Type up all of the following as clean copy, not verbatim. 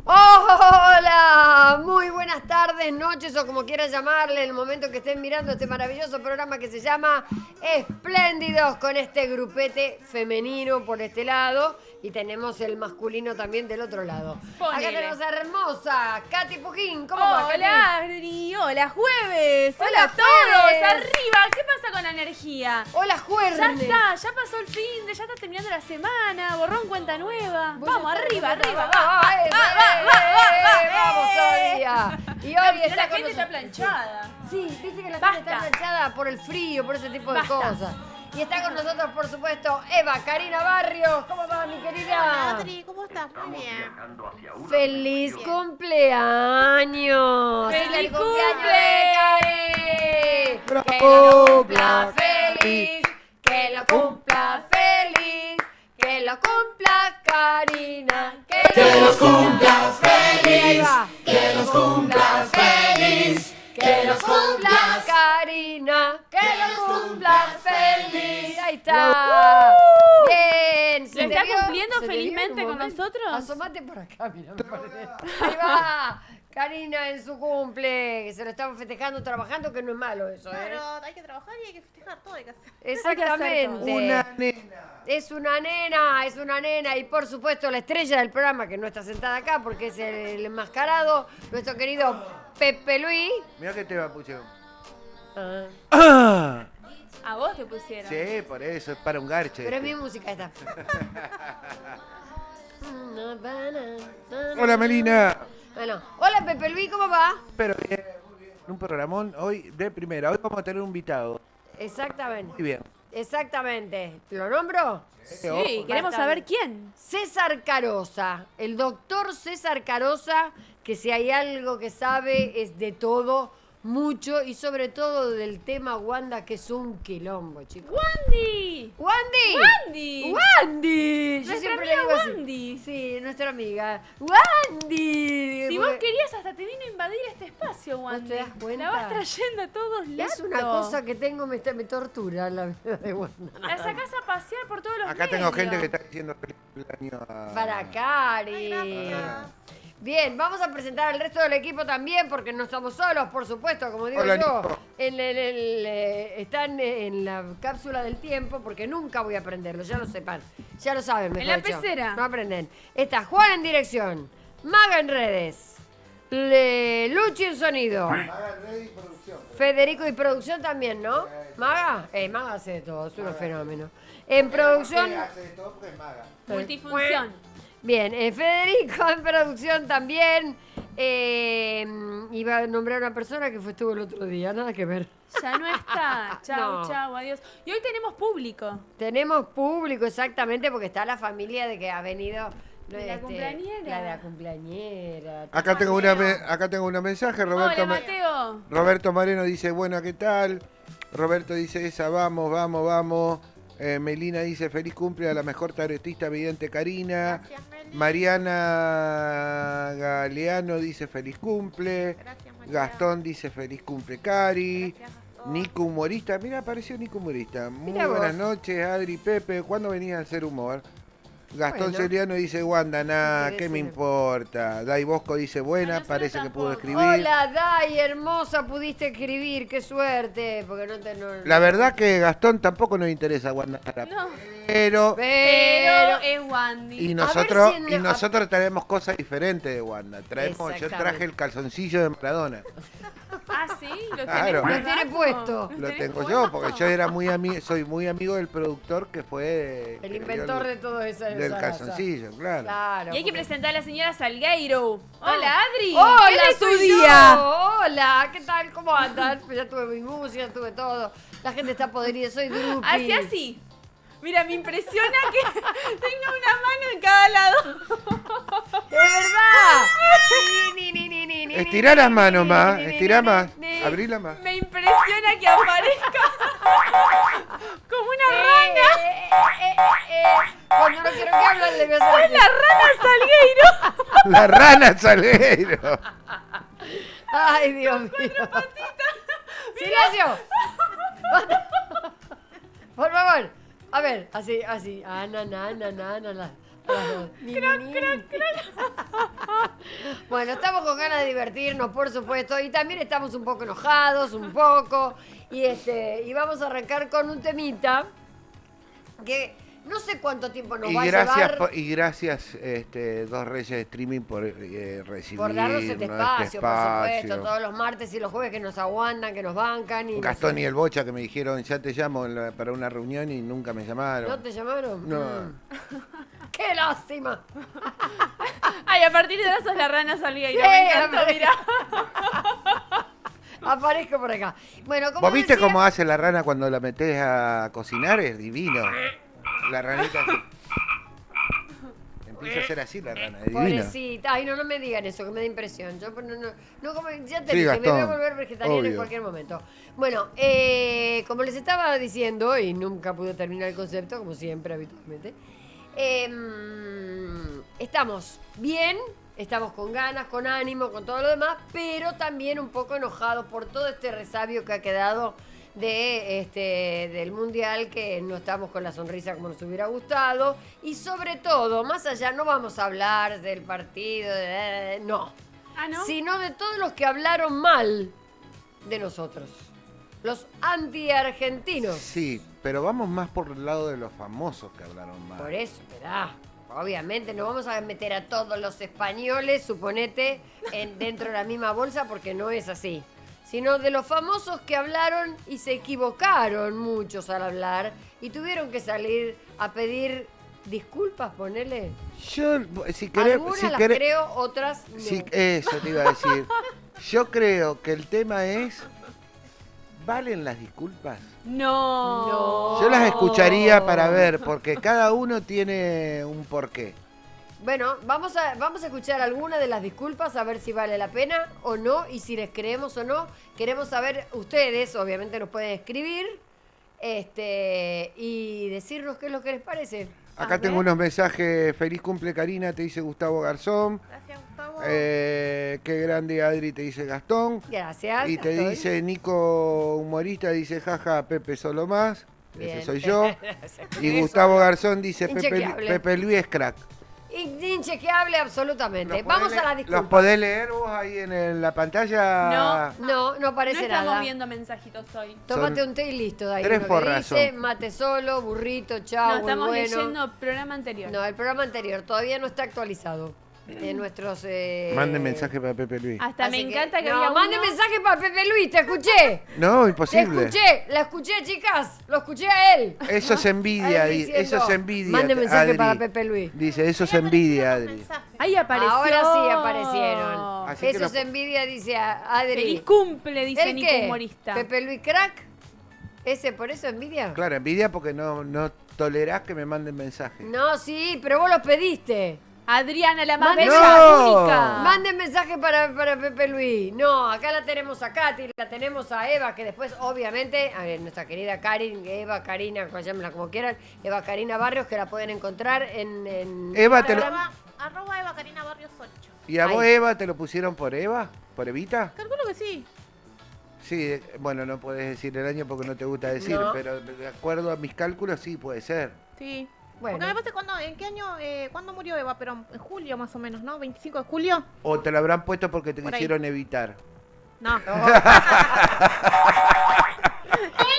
Hola, muy buenas tardes, noches o como quieran llamarle, el momento que estén mirando este maravilloso programa que se llama Espléndidos, con este grupete femenino por este lado y tenemos el masculino también del otro lado. Ponele. Acá tenemos a hermosa Katy Pujín. ¿Cómo va, Katy? Hola, Adri. Hola, jueves. Hola, a todos. jueves. Arriba. ¿Qué pasa con la energía? Hola, Ya Juernes. está, ya pasó el fin de, ya está terminando la semana. Borrón, cuenta nueva. Vos Vamos, estás arriba, contenta. arriba. Vamos todavía. Y hoy está La con gente está nosotros. planchada. Sí, viste que la Basta. gente está planchada por el frío, por ese tipo de Basta. cosas. Y está con nosotros, por supuesto, Eva Karina Barrios. ¿Cómo va, mi querida? Hola, Adri, ¿cómo estás? Muy bien. ¡Feliz cumpleaños! ¡Feliz cumpleaños de Cari! ¡Que ¡Bravo! lo cumpla feliz! ¡Que lo cumpla feliz! ¡Que lo cumpla Karina! ¡Que los cumplas feliz! ¡Que los cumplas feliz! ¡Que los cumpla Karina! ¡Que los cumpla feliz! ¡Ahí está! ¡Bien! ¿Lo está cumpliendo ¿Se te vio en felizmente un con momento? nosotros? Asomate por acá, mira. Ahí va. Karina en su cumple, que se lo estamos festejando, trabajando, que no es malo eso, ¿eh? Pero hay que trabajar y hay que festejar todo, hay que hacer. Exactamente. Una nena. Es una nena y por supuesto la estrella del programa, que no está sentada acá porque es el enmascarado, nuestro querido Pepe Luis. Mira que te va, Pucho. Ah, ¡Ah! A vos te pusieron. Sí, por eso, es para un garche. pero es mi música esta. Hola, Melina. Bueno, hola Pepe Luis, ¿cómo va? Pero bien, muy bien. Un programón hoy de primera. Hoy vamos a tener un invitado. Exactamente, Muy bien. exactamente. ¿Lo nombro? Sí, Ojo. queremos Bastante. saber quién. César Carosa, el doctor César Carosa, que si hay algo que sabe es de todo, mucho y sobre todo del tema Wanda, que es un quilombo, chicos. ¡Wandy! ¡Wandy! ¡Wandy! ¡Wandy! Yo Nuestra siempre le amiga digo así. Wandy. Sí, nuestra amiga. ¡Wandy! Si vos Porque querías, hasta te vino a invadir este espacio, Wandy. te das cuenta? La vas trayendo a todos lados. es una cosa que tengo, me tortura la vida de Wanda. La sacás a pasear por todos los Acá medios. tengo gente que está diciendo feliz cumpleaños a... Para Cari. Gracias. Bien, vamos a presentar al resto del equipo también, porque no estamos solos, por supuesto, como digo Hola, yo. Nico. Están en la cápsula del tiempo, porque nunca voy a aprenderlo, ya lo sepan. Ya lo saben, mejor En la dicho. pecera. No aprenden. Está Juan en dirección, Maga en redes, Luchi en sonido, Federico y producción también, ¿no? Maga, Maga hace de todo, es un fenómeno. En producción... Multifunción. Bien, Federico en producción también. Iba a nombrar a una persona que estuvo el otro día, nada que ver. Ya no está. Chau, No. chau, adiós. Y hoy tenemos público. Tenemos público exactamente porque está la familia de que ha venido. De la cumpleañera. La de la cumpleañera. Acá tengo una mensaje. Hola, Mateo. Roberto Moreno dice, bueno, ¿qué tal? Roberto dice, esa, vamos, vamos, vamos. Melina dice, feliz cumple a la mejor tarotista vidente Karina. Gracias, Meli. Mariana Galeano dice, feliz cumple. Gracias, María. Gastón dice, feliz cumple Cari. Gracias, Gastón. Nico Humorista, mira, apareció Nico Humorista. Muy Mirá buenas vos. noches, Adri, Pepe. ¿Cuándo venías a hacer humor? Gastón Bueno. Celiano dice, Wanda, nada, ¿Qué ¿qué me decir? importa? Dai Bosco dice, buena, Nosotros parece que pudo tampoco. escribir. Hola, Dai, hermosa, pudiste escribir, qué suerte. Porque no te. La verdad que Gastón tampoco nos interesa Wanda. No. Pero, Pero es Wandy. y A nosotros, ver si en- y nosotros traemos cosas diferentes de Wanda. Yo Exactamente. traje el calzoncillo de Maradona. Ah, sí, lo tenés Claro. guardado. Lo tiene puesto. Lo tenés tengo yo, guardado. porque yo era soy muy amigo del productor que fue El que inventor dio de todo eso. del calzoncillo, claro. Claro. Y hay que porque- presentar a la señora Salgueiro. Hola, Adri. Hola, ¿Qué de tu soy día? yo. Hola, ¿qué tal? ¿Cómo andan? Pues ya tuve mi música, tuve todo. La gente está podrida, soy Drupi. Así, así. Mira, me impresiona que tenga una mano en cada lado. ¡Es verdad! Estirá las manos más, estirá más, abrila más. Me impresiona que aparezca como una rana. Cuando no quiero que hablen, le voy a hacer ¡Soy así. la rana Salgueiro! La rana Salgueiro. Ay, Dios mío. ¡Silencio! Por favor. A ver, así. Ah, na. Bueno, estamos con ganas de divertirnos, por supuesto, y también estamos un poco enojados, un poco, y vamos a arrancar con un temita que no sé cuánto tiempo nos va a llevar. Y gracias, Dos Reyes de Streaming, por recibirnos. Por darnos este espacio, por supuesto, todos los martes y los jueves que nos aguantan, que nos bancan. Y Gastón y el Bocha que me dijeron, ya te llamo para una reunión y nunca me llamaron. ¿No te llamaron? No. ¡Qué lástima! Ay, a partir de ahora sos la rana Solía y Sí, me encantó, hombre. mira. Aparezco por acá. Bueno, como ¿Vos viste decía, cómo hace la rana cuando la metés a cocinar? Es divino. La ranita así. Empieza a ser así la rana, es divino. pobrecita. Ay, no me digan eso, que me da impresión. Yo no como, ya te Sí, dije, me voy a Gastón, volver vegetariana en obvio. cualquier momento. Bueno, como les estaba diciendo, y nunca pude terminar el concepto, como siempre, habitualmente, estamos bien, estamos con ganas, con ánimo, con todo lo demás, pero también un poco enojados por todo este resabio que ha quedado del Mundial, que no estamos con la sonrisa como nos hubiera gustado, y sobre todo, más allá, no vamos a hablar del partido, no, Ah, ¿no? sino de todos los que hablaron mal de nosotros, los anti-argentinos. Sí, pero vamos más por el lado de los famosos que hablaron mal. Por eso, verá, obviamente no vamos a meter a todos los españoles, suponete, dentro de la misma bolsa, porque no es así. Sino de los famosos que hablaron y se equivocaron muchos al hablar y tuvieron que salir a pedir disculpas, ponele. Yo, si querés, Algunas si las querés, creo, otras no. eso te iba a decir. Yo creo que el tema es, ¿valen las disculpas? No. Yo las escucharía para ver, porque cada uno tiene un porqué. Bueno, vamos a escuchar algunas de las disculpas, a ver si vale la pena o no, y si les creemos o no. Queremos saber, ustedes obviamente nos pueden escribir y decirnos qué es lo que les parece. Acá A tengo ver. unos mensajes. Feliz cumple, Karina, te dice Gustavo Garzón. Gracias, Gustavo. Qué grande, Adri, te dice Gastón. Gracias. Y te estoy. dice Nico Humorista, dice jaja, Pepe solo más. Bien. Ese soy yo. Y Gustavo Garzón dice Inchequeable. Pepe Luis es crack. Inchequeable absolutamente. Vamos a la ¿Los disculpa. podés leer vos ahí en la pantalla? No No aparece estamos nada. viendo mensajitos hoy. Tómate Son un té y listo. De ahí tres lo que porras dice, son. mate solo, burrito, chao, No, muy estamos bueno. leyendo programa anterior. No, el programa anterior todavía no está actualizado. Nuestros... Manden mensaje para Pepe Luis. Hasta Así me encanta que no, había manden uno- mensaje para Pepe Luis, te escuché. No, Te imposible. escuché, la escuché, chicas. Lo escuché a él. Eso es envidia, Ahí diciendo, eso es envidia. manden mensaje Adri. para Pepe Luis. Dice, eso es Ahí envidia, aparecieron los Adri. mensajes. Ahí apareció. Ahora sí aparecieron. Así que Eso lo- es envidia, dice Adri. Feliz cumple, dice ¿El Nico qué? Humorista. ¿Pepe Luis Crack? ¿Ese por eso envidia? Claro, envidia porque no tolerás que me manden mensajes. No, sí, pero vos los pediste. Adriana, la más Manden- bella, ¡No! única. Manden mensaje para Pepe Luis. No, acá la tenemos a Katy, la tenemos a Eva, que después, obviamente, a ver, nuestra querida Karin, Eva, Karina, llámenla como quieran, Eva Karina Barrios, que la pueden encontrar en Eva, te lo- Arroba Eva Karina Barrios 8. ¿Y a vos, Ahí. Eva, te lo pusieron por Eva? ¿Por Evita? Calculo que sí. Sí, bueno, no podés decir el año porque no te gusta decir, No. pero de acuerdo a mis cálculos sí puede ser. Sí. Bueno. Porque me parece ¿en qué año, cuándo murió Eva? Pero en julio más o menos, ¿no? ¿25 de julio? O te lo habrán puesto porque te Por ahí. quisieron evitar. No.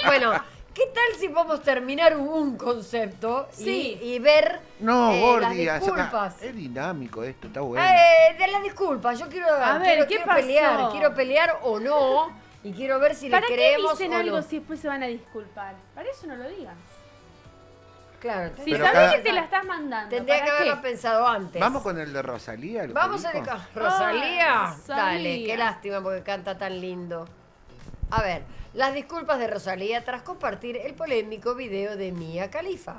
Bueno, ¿qué tal si podemos terminar un concepto Sí. y ver No, las Gordi, disculpas? es dinámico esto, está bueno. De las disculpas, yo quiero, A ver, ¿qué quiero pasó? pelear o no, y quiero ver si le ¿Para qué creemos dicen o algo no. si después se van a disculpar? Para eso no lo digan. Claro, Si Pero sabés cada- que te la estás mandando. tendría que ¿para haberlo qué? pensado antes. Vamos con el de Rosalía. lo que Vamos a dijo. Rosalía. Rosalía. Dale, qué lástima porque canta tan lindo. A ver, las disculpas de Rosalía tras compartir el polémico video de Mia Khalifa.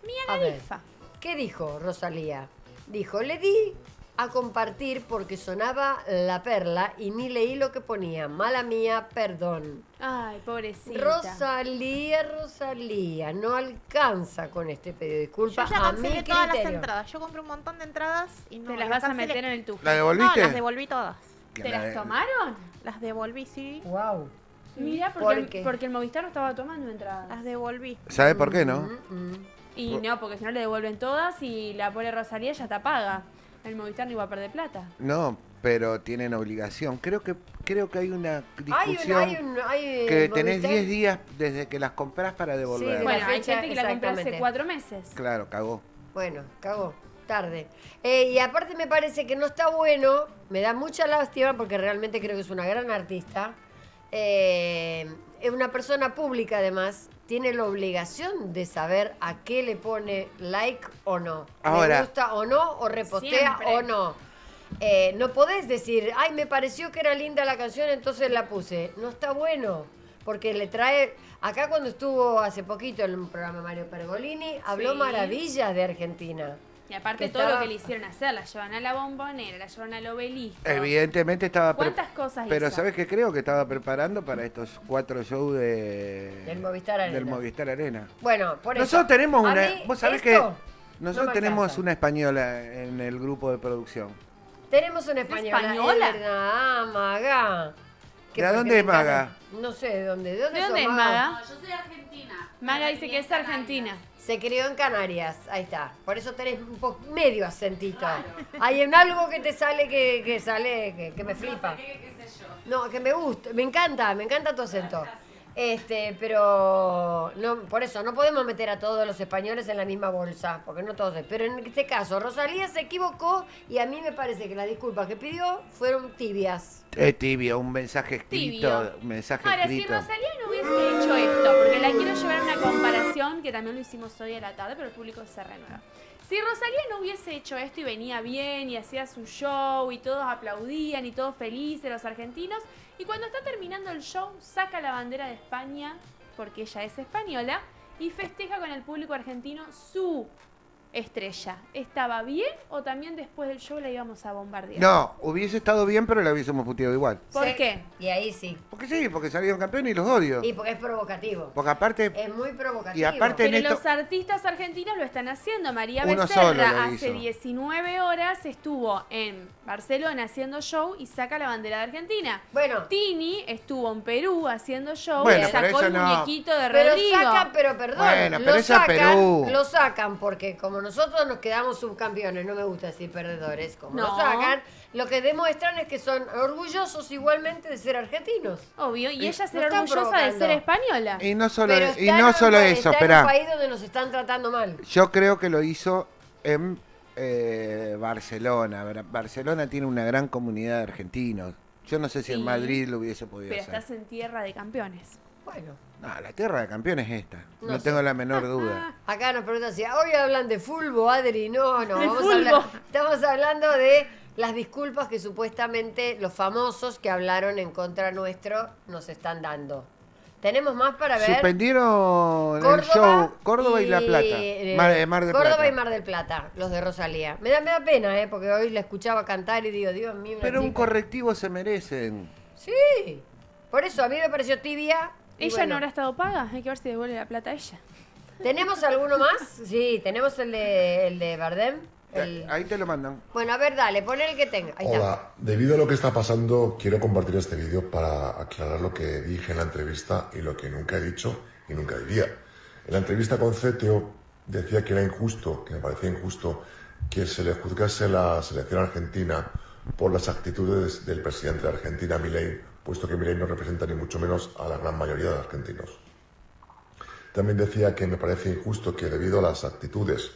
Mía A ver. Khalifa. ¿Qué dijo Rosalía? Dijo, le di a compartir porque sonaba La Perla y ni leí lo que ponía. Mala mía, perdón. Ay, pobrecita. Rosalía, no alcanza con este pedido de Yo disculpas ya a mi cancelé todas las criterio. entradas. Yo compré un montón de entradas y no Te las las vas a cancelé. meter en el tubo. ¿La No, devolviste? las devolví todas. Que ¿Te la las de- tomaron? Las devolví, sí. Wow. Mira, ¿Por porque, qué? porque el Movistar no estaba tomando entradas. Las devolví. ¿Sabe por qué, no? Y no, porque si no le devuelven todas y la pobre Rosalía ya está paga. El Movistar no iba a perder plata. No, pero tienen obligación. Creo que hay una discusión que tenés Movistar. 10 días desde que las compras para devolver. de Bueno, la hay fecha, gente que la compró hace exactamente. 4 meses. Claro, cagó. Bueno, cagó. Tarde. Y aparte me parece que no está bueno, me da mucha lástima porque realmente creo que es una gran artista. Es una persona pública además, tiene la obligación de saber a qué le pone like o no. Ahora. Le gusta o no, o repostea Siempre. o no. No podés decir, ay, me pareció que era linda la canción, entonces la puse. No está bueno, porque le trae... Acá cuando estuvo hace poquito en un programa Mario Pergolini, habló Sí. maravillas de Argentina. Y aparte Que todo estaba- lo que le hicieron hacer, la llevan a la Bombonera, la llevan al Obelisco. Evidentemente estaba... ¿Cuántas cosas Pero hizo? ¿sabes qué creo? Que estaba preparando para estos 4 shows Del Movistar Arena. del Movistar Arena. Bueno, por eso. Nosotros tenemos a una... mí Vos sabés esto que no nosotros me tenemos alcanza. una española en el grupo de producción. Tenemos una española. española? Es verdad. Ah, Maga. ¿De dónde es me encanta. Maga? No sé de dónde. ¿De dónde, ¿De sos, dónde es Maga? Maga? Yo soy argentina. Maga dice que es argentina. Se crió en Canarias. Ahí está. Por eso tenés un poco medio acentito. Hay en algo que te sale que me flipa. ¿Qué sé yo? No, que me gusta, me encanta tu acento. Pero no, por eso no podemos meter a todos los españoles en la misma bolsa, porque no todos. Pero en este caso, Rosalía se equivocó y a mí me parece que las disculpas que pidió fueron tibias. Es tibio, un mensaje escrito. Tibio. Un mensaje Ahora, si escrito. Rosalía no hubiese hecho esto, porque la quiero llevar a una comparación que también lo hicimos hoy a la tarde, pero el público se renueva. Si Rosalía no hubiese hecho esto y venía bien y hacía su show y todos aplaudían y todos felices los argentinos, y cuando está terminando el show saca la bandera de España, porque ella es española, y festeja con el público argentino su estrella. ¿Estaba bien o también después del show la íbamos a bombardear? No, hubiese estado bien, pero la hubiésemos puteado igual. ¿Por Sí, qué? Y ahí sí. Porque sí, porque salieron campeones y los odio. Y porque es provocativo. Porque aparte, Es muy provocativo. Y aparte- Pero en esto- los artistas argentinos lo están haciendo. María Uno Becerra solo lo hace hizo. 19 horas estuvo en Barcelona haciendo show y saca la bandera de Argentina. Bueno, Tini estuvo en Perú haciendo show Bueno, y pero sacó eso el no. muñequito de pero Rodrigo. sacan, pero perdón, Bueno, pero lo eso es Perú. lo sacan porque como nosotros nos quedamos subcampeones, no me gusta decir perdedores, como No. lo sacan, lo que demuestran es que son orgullosos igualmente de ser argentinos. Obvio, y ella Lo será están orgullosa de provocando. ser española. y no solo, Pero y está no en solo un- eso, está en un esperá. país donde nos están tratando mal. Yo creo que lo hizo en Barcelona. Barcelona tiene una gran comunidad de argentinos. Yo no sé si en Sí, Madrid lo hubiese podido Pero hacer. estás en tierra de campeones. Bueno, No, la tierra de campeones es esta. No No, sé. tengo la menor duda. acá nos preguntan si hoy hablan de fulbo, Adri. No, De vamos fulbo. a hablar. Estamos hablando de las disculpas que supuestamente los famosos que hablaron en contra nuestro nos están dando. Tenemos más para ver. Suspendieron el show Córdoba y La Plata. Mar del Córdoba Plata. y Mar del Plata, los de Rosalía. Me da pena, porque hoy la escuchaba cantar y digo, Dios mío, una Pero un chica. correctivo se merecen. Sí. Por eso a mí me pareció tibia. y ¿Ella bueno. no habrá estado paga? Hay que ver si devuelve la plata a ella. ¿Tenemos alguno más? Sí, tenemos el de Bardem. Ahí te lo mandan. Bueno, a ver, dale, pon el que tenga. Ahí está. Hola, debido a lo que está pasando, quiero compartir este vídeo para aclarar lo que dije en la entrevista y lo que nunca he dicho y nunca diría. En la entrevista con CETEO decía que era injusto, que me parecía injusto, que se le juzgase la selección argentina por las actitudes del presidente de Argentina, Milei, puesto que Milei no representa ni mucho menos a la gran mayoría de argentinos. También decía que me parece injusto que debido a las actitudes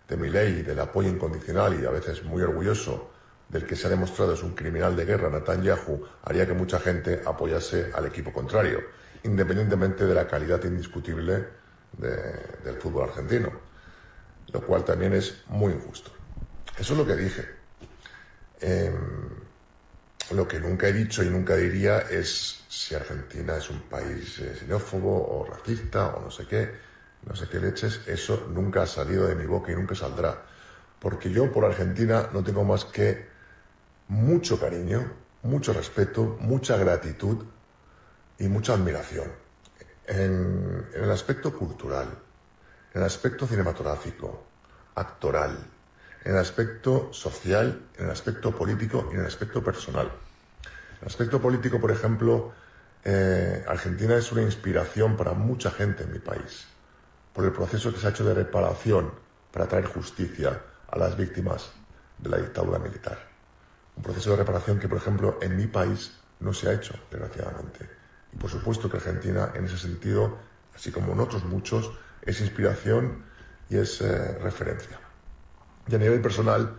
de Milei y del apoyo incondicional y a veces muy orgulloso del que se ha demostrado es un criminal de guerra, Netanyahu, haría que mucha gente apoyase al equipo contrario, independientemente de la calidad indiscutible del fútbol argentino, lo cual también es muy injusto. Eso es lo que dije. Lo que nunca he dicho y nunca diría es si Argentina es un país xenófobo o racista o no sé qué leches. Eso nunca ha salido de mi boca y nunca saldrá. Porque yo por Argentina no tengo más que mucho cariño, mucho respeto, mucha gratitud y mucha admiración. En el aspecto cultural, en el aspecto cinematográfico, actoral, en el aspecto social, en el aspecto político y en el aspecto personal. En el aspecto político, por ejemplo, Argentina es una inspiración para mucha gente en mi país. por el proceso que se ha hecho de reparación para traer justicia a las víctimas de la dictadura militar. Un proceso de reparación que, por ejemplo, en mi país no se ha hecho, desgraciadamente. Y por supuesto que Argentina, en ese sentido, así como en otros muchos, es inspiración y es referencia. Y a nivel personal,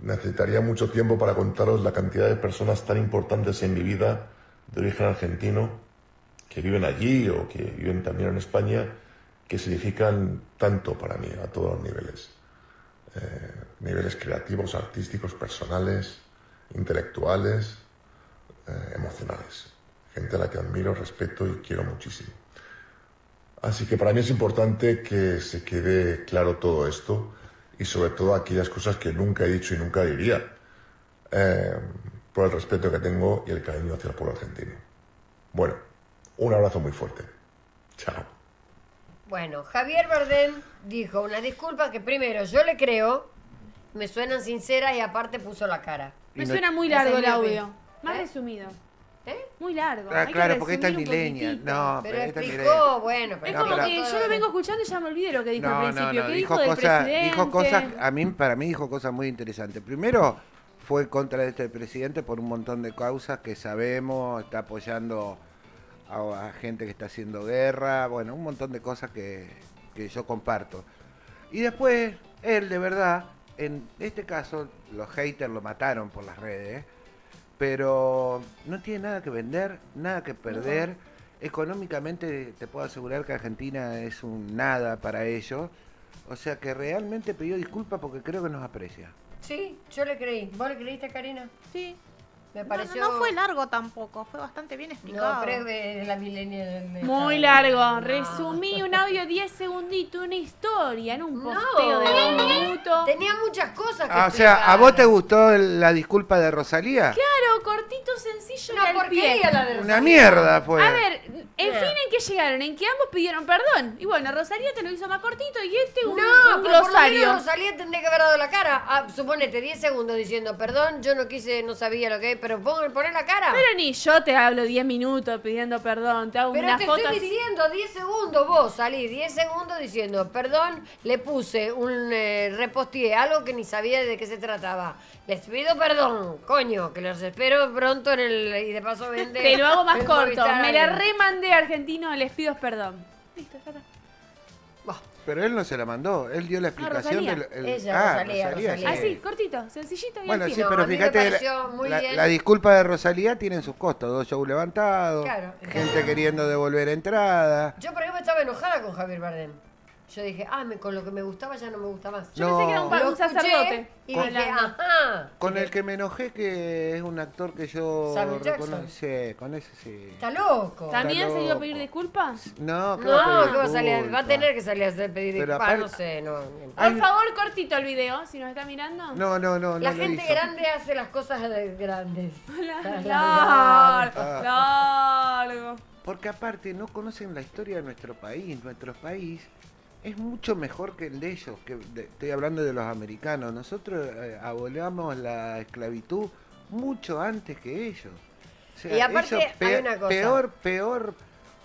necesitaría mucho tiempo para contaros la cantidad de personas tan importantes en mi vida de origen argentino que viven allí o que viven también en España, que significan tanto para mí a todos los niveles. Niveles creativos, artísticos, personales, intelectuales, emocionales. Gente a la que admiro, respeto y quiero muchísimo. Así que para mí es importante que se quede claro todo esto y sobre todo aquellas cosas que nunca he dicho y nunca diría, por el respeto que tengo y el cariño hacia el pueblo argentino. Bueno, un abrazo muy fuerte. Chao. Bueno, Javier Bardem dijo unas disculpas que primero yo le creo, me suenan sinceras y aparte puso la cara. Me Y no- suena muy Esa largo es el mi audio. opinión. Más ¿Eh? resumido. ¿Eh? Muy largo. Ah, Hay que claro, porque esta es resumir un millennial. poquitito. No, Pero esta es explicó, millennial. bueno, Es pero No, como pero- que yo lo vengo escuchando y ya me olvidé lo que dijo al principio. ¿Qué dijo del dijo cosas, presidente? para mí dijo cosas muy interesantes. Primero, fue contra este presidente por un montón de causas que sabemos, está apoyando a gente que está haciendo guerra, bueno, un montón de cosas que yo comparto. Y después, él de verdad, en este caso, los haters lo mataron por las redes, pero no tiene nada que vender, nada que perder. Económicamente te puedo asegurar que Argentina es un nada para ellos. O sea que realmente pidió disculpas porque creo que nos aprecia. sí, yo le creí. ¿Vos le creíste, Karina? Sí. Me No, pareció... no fue largo tampoco, fue bastante bien explicado. No, pero es de la millennial. Muy largo. Resumí un audio 10 segunditos, una historia en un posteo de 2 minutos. Tenía muchas cosas que Ah, o sea, ¿a explicar. vos te gustó la disculpa de Rosalía? Claro, cortito, sencillo y Una al pie. porquería la de Una Rosalía. mierda fue. A ver, en fin, ¿en qué llegaron? En que ambos pidieron perdón. Y bueno, Rosalía te lo hizo más cortito y este un No, pero por lo menos glosario. Rosalía tendría que haber dado la cara. Ah, suponete 10 segundos diciendo, perdón, yo no quise, no sabía lo que, pero poner la cara. Pero ni yo te hablo 10 minutos pidiendo perdón, te hago Pero una te foto estoy así. diciendo 10 segundos, vos salí 10 segundos diciendo, perdón, le puse un reposteé, algo que ni sabía de qué se trataba. Les pido perdón, coño, que los espero pronto en el... Y de paso vende... Te lo hago más en corto. Movistar Me la Arena. remandé argentino, les pido perdón. Listo, ya está. Bah, Pero él no se la mandó, él dio la explicación Rosalía. Ella, Rosalía, Rosalía. Así, cortito, sencillito y Bueno, al sí, pie. No, pero a mí me fíjate, pareció muy bien. la disculpa de Rosalía tiene sus costos. 2 shows levantados, Claro. gente queriendo devolver entrada. Yo, por ejemplo, estaba enojada con Javier Bardem. Yo dije, con lo que me gustaba ya no me gusta más. Yo pensé que era un, No. Lo un sacerdote. escuché y dije, hablando. ajá. Con el que me enojé, que es un actor que yo Samuel Jackson. reconozco. Sí, con ese sí. Está loco. ¿También se iba a loco. pedir disculpas? No, No, que va a salir, va a tener que salir a hacer pedir Pero disculpas, aparte- no sé, no. Por favor, cortito el video, si nos está mirando. No, La lo gente hizo. grande hace las cosas grandes. Largo. Porque aparte no conocen la historia de nuestro país. Nuestro país es mucho mejor que el de ellos. Estoy hablando de los americanos. Nosotros abolamos la esclavitud mucho antes que ellos. O sea, Y aparte, ellos hay una cosa. peor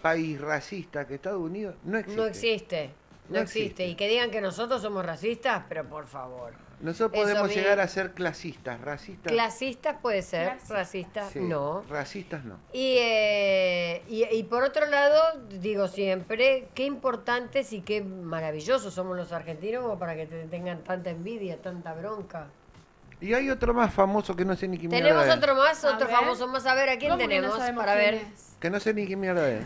país racista que Estados Unidos no existe. No existe. No existe. Y que digan que nosotros somos racistas, pero por favor. Nosotros Eso podemos bien. llegar a ser clasistas, racistas. Clasistas puede ser, Clasistas. racistas sí, no. Racistas no. Y por otro lado, digo siempre, qué importantes y qué maravillosos somos los argentinos como para que tengan tanta envidia, tanta bronca. Y hay otro más famoso que no sé ni qué mierda Tenemos es. otro más, A otro ver. famoso más. A ver, ¿a quién ¿Cómo que no tenemos sabemos para quién ver? es? Que no sé ni qué mierda es.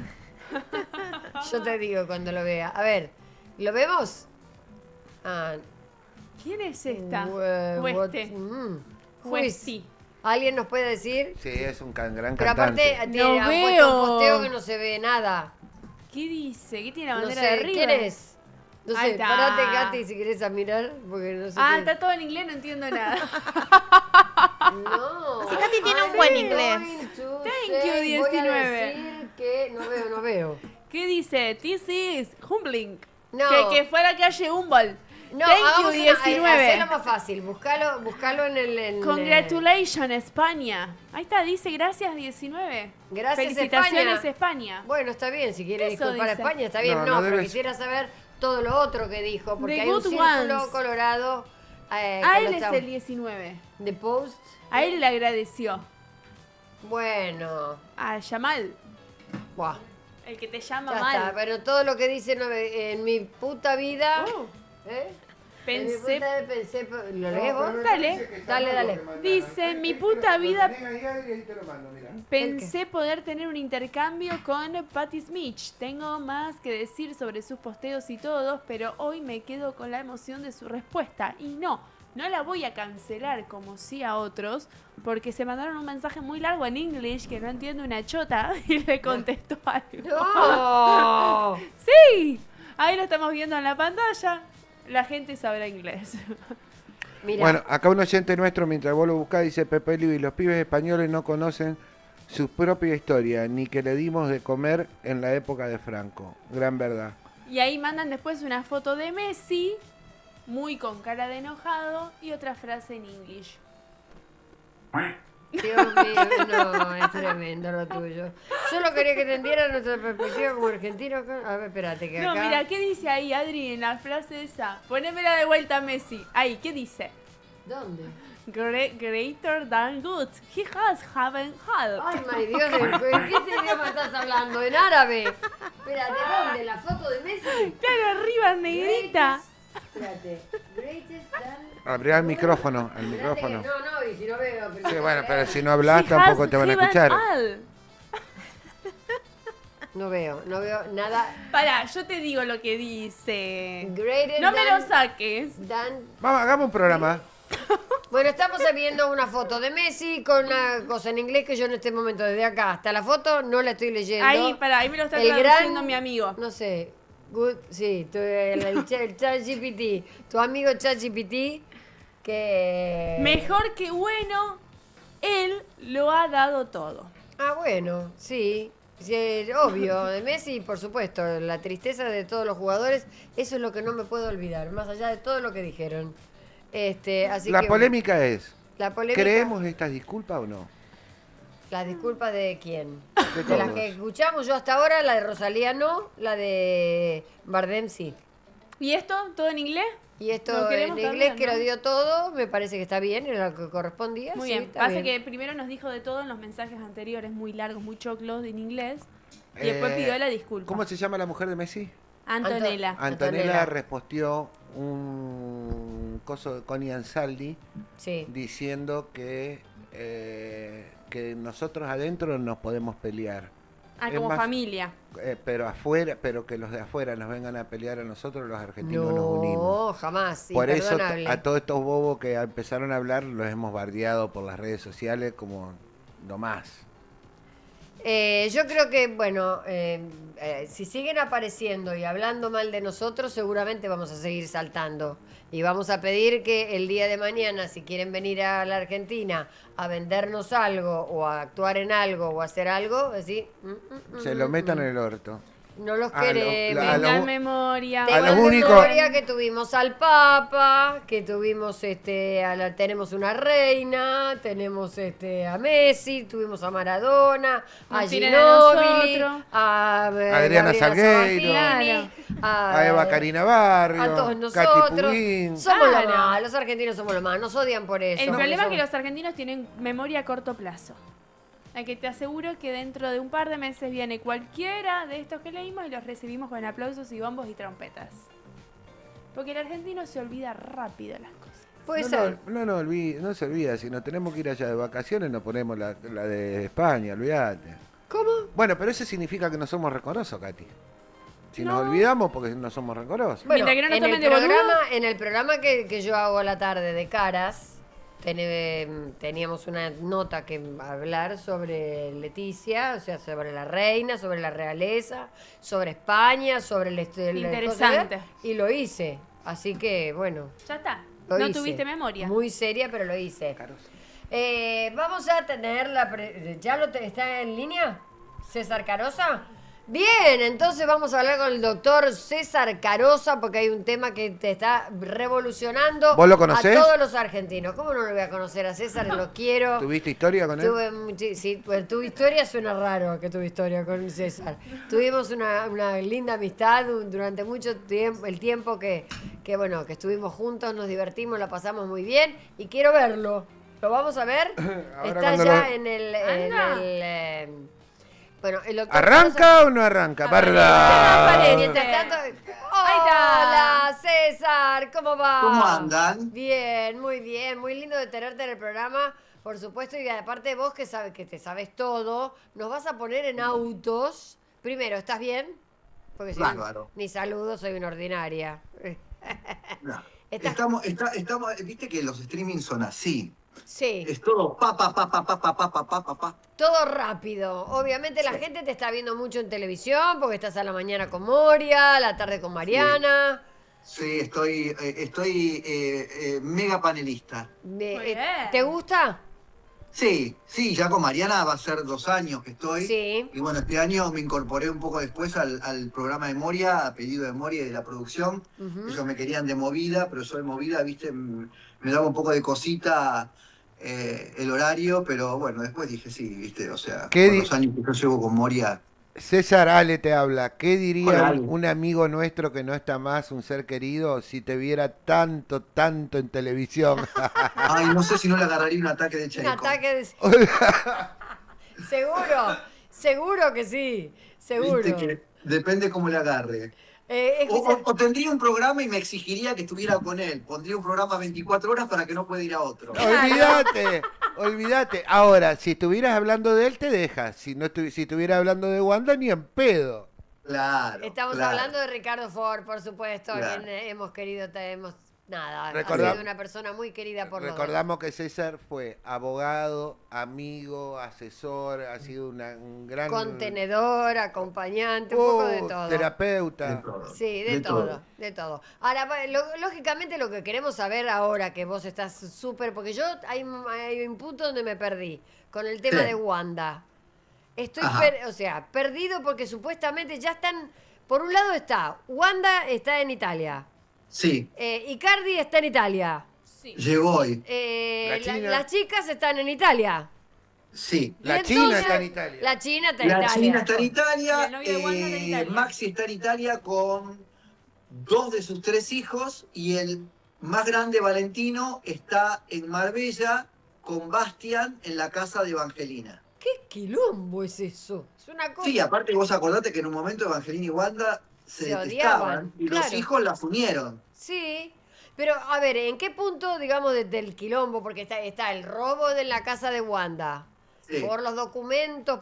Yo te digo cuando lo vea. A ver, ¿lo vemos? Ah, ¿Quién es esta? Hueste. Hueste. Juiz. Huesti. ¿Alguien nos puede decir? Sí, es un gran Pero cantante. aparte, Lo han puesto veo. un posteo que no se ve nada. ¿Qué dice? ¿Qué tiene la No bandera sé, de arriba? ¿quién es? No Ahí sé, está. parate, Katy, si querés a mirar, porque no sé. Ah, quién- está todo en inglés, no entiendo nada. No. Sí, Katy tiene un I'm buen inglés. going to Thank say- you, Voy a 19. decir que no veo. ¿Qué dice? This is humbling. No. Que fue a la calle Humboldt. No, Thank you, hagamos 19. hacelo más fácil. Buscalo en el... Congratulations, España. Ahí está, dice gracias 19. Gracias, Felicitaciones, España. España. Bueno, está bien, si quiere Eso disculpar a dice. España, está bien. No, No, no pero debes- quisiera saber todo lo otro que dijo, porque The hay un good círculo ones. colorado. A él es el 19. The Post. A él le agradeció. Bueno, A Yamal, buah, el que te llama ya mal. está. Pero todo lo que dice en mi puta vida... ¿eh? Pensé, Pensé... ¿Lo lees vos? Dale. Dale. Dice, mi puta vida- Te lo mando, mira. pensé poder tener un intercambio con Patti Smith. Tengo más que decir sobre sus posteos y todos, pero hoy me quedo con la emoción de su respuesta. Y no la voy a cancelar como sí a otros, porque se mandaron un mensaje muy largo en English que no entiende una chota y le contestó algo. ¡No! ¡Sí! Ahí lo estamos viendo en la pantalla. La gente sabrá inglés. Mira, Bueno, acá un oyente nuestro, mientras vos lo buscás, dice Pepe Luis, los pibes españoles no conocen su propia historia, ni que le dimos de comer en la época de Franco. Gran verdad. Y ahí mandan después una foto de Messi, muy con cara de enojado, y otra frase en English. Dios mío, no, es tremendo lo tuyo. Solo quería que entendieran nuestra perspectiva como argentino. A ver, espérate, que No, acá... mira, ¿qué dice ahí, Adri, en la frase esa? Ponémela de vuelta a Messi. Ahí, ¿qué dice? ¿Dónde? Greater than good. He has haven't had. Ay, my Dios, ¿en qué idioma estás hablando? ¿En árabe? Espérate, ¿dónde? ¿La foto de Messi? Claro, arriba en negrita. Espérate. Greatest than... Abrí el micrófono, al Espérate micrófono. que no, y si no veo... Sí, bueno, pero si no hablas He tampoco has te van a haven't escuchar. had. No veo nada. Pará, yo te digo lo que dice. Greater No me than- lo saques. than- Vamos, hagamos un programa. Bueno, estamos viendo una foto de Messi con una cosa en inglés que yo en este momento, desde acá hasta la foto, no la estoy leyendo. Ahí, pará, ahí me lo está El traduciendo gran- mi amigo. No sé. Good, sí, el ChatGPT. Tu amigo ChatGPT que... Mejor que bueno, él lo ha dado todo. Ah, bueno, sí. Sí, obvio, de Messi, por supuesto, la tristeza de todos los jugadores, eso es lo que no me puedo olvidar, más allá de todo lo que dijeron. Así La que, polémica es, la polémica, ¿creemos estas disculpas o no? las disculpas de quién? De De las todos. que escuchamos yo hasta ahora, la de Rosalía no, la de Bardem sí. ¿Y esto? ¿Todo en inglés? Y Lo esto en queremos inglés también, que ¿no? lo dio todo, me parece que está bien, era lo que correspondía. Muy sí, bien. está Pasa bien. que primero nos dijo de todo en los mensajes anteriores, muy largos, muy choclos en inglés. Y después Eh, pidió la disculpa. ¿Cómo se llama la mujer de Messi? Antonella. Antonella. Antonella respondió un coso de Connie Ansaldi Sí. diciendo que nosotros adentro nos podemos pelear. Ah, Es como más, familia. pero afuera, pero que los de afuera nos vengan a pelear a nosotros, los argentinos nos unimos. No, jamás. Por eso Imperdonable. a todos estos bobos que empezaron a hablar los hemos bardeado por las redes sociales como no más. Yo creo que, bueno, si siguen apareciendo y hablando mal de nosotros, seguramente vamos a seguir saltando. Y vamos a pedir que el día de mañana, si quieren venir a la Argentina a vendernos algo, o a actuar en algo, o a hacer algo, decir, Se lo metan en el orto. no los a lo- queremos. a lo- Tengan memoria. Tengo a lo en único- memoria que tuvimos al Papa, que tuvimos tenemos una reina, tenemos a Messi, tuvimos a Maradona, a Nos tienen a Ginóbili, nosotros. a Adriana Salgueiro, Sabatini, A Eva Karina Barrio, a todos Katy nosotros. Puguín. Somos Claro. los más, los argentinos somos los más, nos odian por eso. El porque problema es que somos- los argentinos tienen memoria a corto plazo. A que te aseguro que dentro de un par de meses viene cualquiera de estos que leímos y los recibimos con aplausos y bombos y trompetas. Porque el argentino se olvida rápido las cosas. Puede No, ser. no se olvida, si nos tenemos que ir allá de vacaciones nos ponemos la de España, olvídate. ¿Cómo? Bueno, pero eso significa que no somos rencorosos, Katy. Si nos No. olvidamos porque no somos rencorosos. Bueno, Mientras que no nos en, tomen el de boludo. programa, en el programa que yo hago a la tarde de Caras, teníamos una nota que hablar sobre Leticia, o sea, sobre la reina, sobre la realeza, sobre España, sobre el Interesante. y lo hice. Así que, bueno, Ya está. lo No hice. tuviste memoria. Muy seria, pero lo hice. Caros. Vamos a tener ¿ya está en línea? César Carosa. Bien, entonces vamos a hablar con el doctor César Carosa porque hay un tema que te está revolucionando ¿Vos lo conocés? a todos los argentinos. ¿Cómo no lo voy a conocer a César? Lo quiero. ¿Tuviste historia con él? Sí, pues tu historia suena raro que tu historia con César. Tuvimos una linda amistad durante mucho tiempo, el tiempo bueno, que estuvimos juntos, nos divertimos, la pasamos muy bien y quiero verlo. ¿Lo vamos a ver? Ahora Está cuando ya lo- bueno, el doctor ¿Arranca o no arranca? Perdón. Mientras tanto, Ahí está. hola César, ¿cómo va? ¿Cómo andan? Bien, muy lindo de tenerte en el programa, por supuesto, y aparte vos que sabes que te sabes todo, nos vas a poner en autos. Primero, ¿estás bien? Porque si no, Bárbaro. ni saludo, soy una ordinaria. No. Estás- Estamos, viste que los streamings son así. Sí, Es todo pa. todo rápido. Obviamente la gente te está viendo mucho en televisión porque estás a la mañana con Moria, a la tarde con Mariana. Sí, estoy mega panelista. Me- Muy bien. ¿Te gusta? Sí, ya con Mariana va a ser 2 años que estoy. Sí. Y bueno, este año me incorporé un poco después al programa de Moria, a pedido de Moria y de la producción. Ujú. Ellos me querían de movida, pero yo de movida, viste, me daba un poco de cosita el horario, pero bueno, después dije sí, viste, o sea, ¿Qué con di- los años que yo llevo con Moria. César Ale te habla. ¿Qué diría Hola, Ale. un amigo nuestro que no está más, un ser querido, si te viera tanto en televisión? Ay, no sé si no le agarraría un ataque de Un Checo. ataque de... Seguro que sí, seguro. Viste que depende cómo le agarre. Escucha, O tendría un programa y me exigiría que estuviera con él. Pondría un programa 24 horas para que no pueda ir a otro. Olvídate. Ahora, si estuvieras hablando de él, te dejas. Si estuvieras hablando de Wanda, ni en pedo. Claro. estamos claro. hablando de Ricardo Ford, por supuesto, a Claro. quien hemos querido, ha Recordá- sido una persona muy querida por los dos. Recordamos que César fue abogado, amigo, asesor, ha sido un gran... Contenedor, acompañante, un poco de todo. Terapeuta. De todo. Sí, de todo. Ahora, lógicamente lo que queremos saber ahora que vos estás súper, porque yo hay un punto donde me perdí con el tema Sí. de Wanda. Estoy, Ajá. perdido porque supuestamente ya están, por un lado Wanda está en Italia, Sí, Icardi está en Italia, Sí. llegó hoy. La China. las chicas están en Italia. Sí. Y La China está en Italia. La China está en La Italia. China está en Y Italia. el novio de Wanda está en Italia. Maxi está en Italia con 2 de sus 3 hijos. Y el más grande, Valentino, está en Marbella con Bastian en la casa de Evangelina. ¿Qué quilombo es eso? Es una cosa... Sí, aparte vos acordate que en un momento Evangelina y Wanda se Se detestaban odiaban, y los claro. hijos las unieron. Sí, pero a ver, ¿en qué punto, digamos, del quilombo? Porque está el robo de la casa de Wanda, Sí. por los documentos,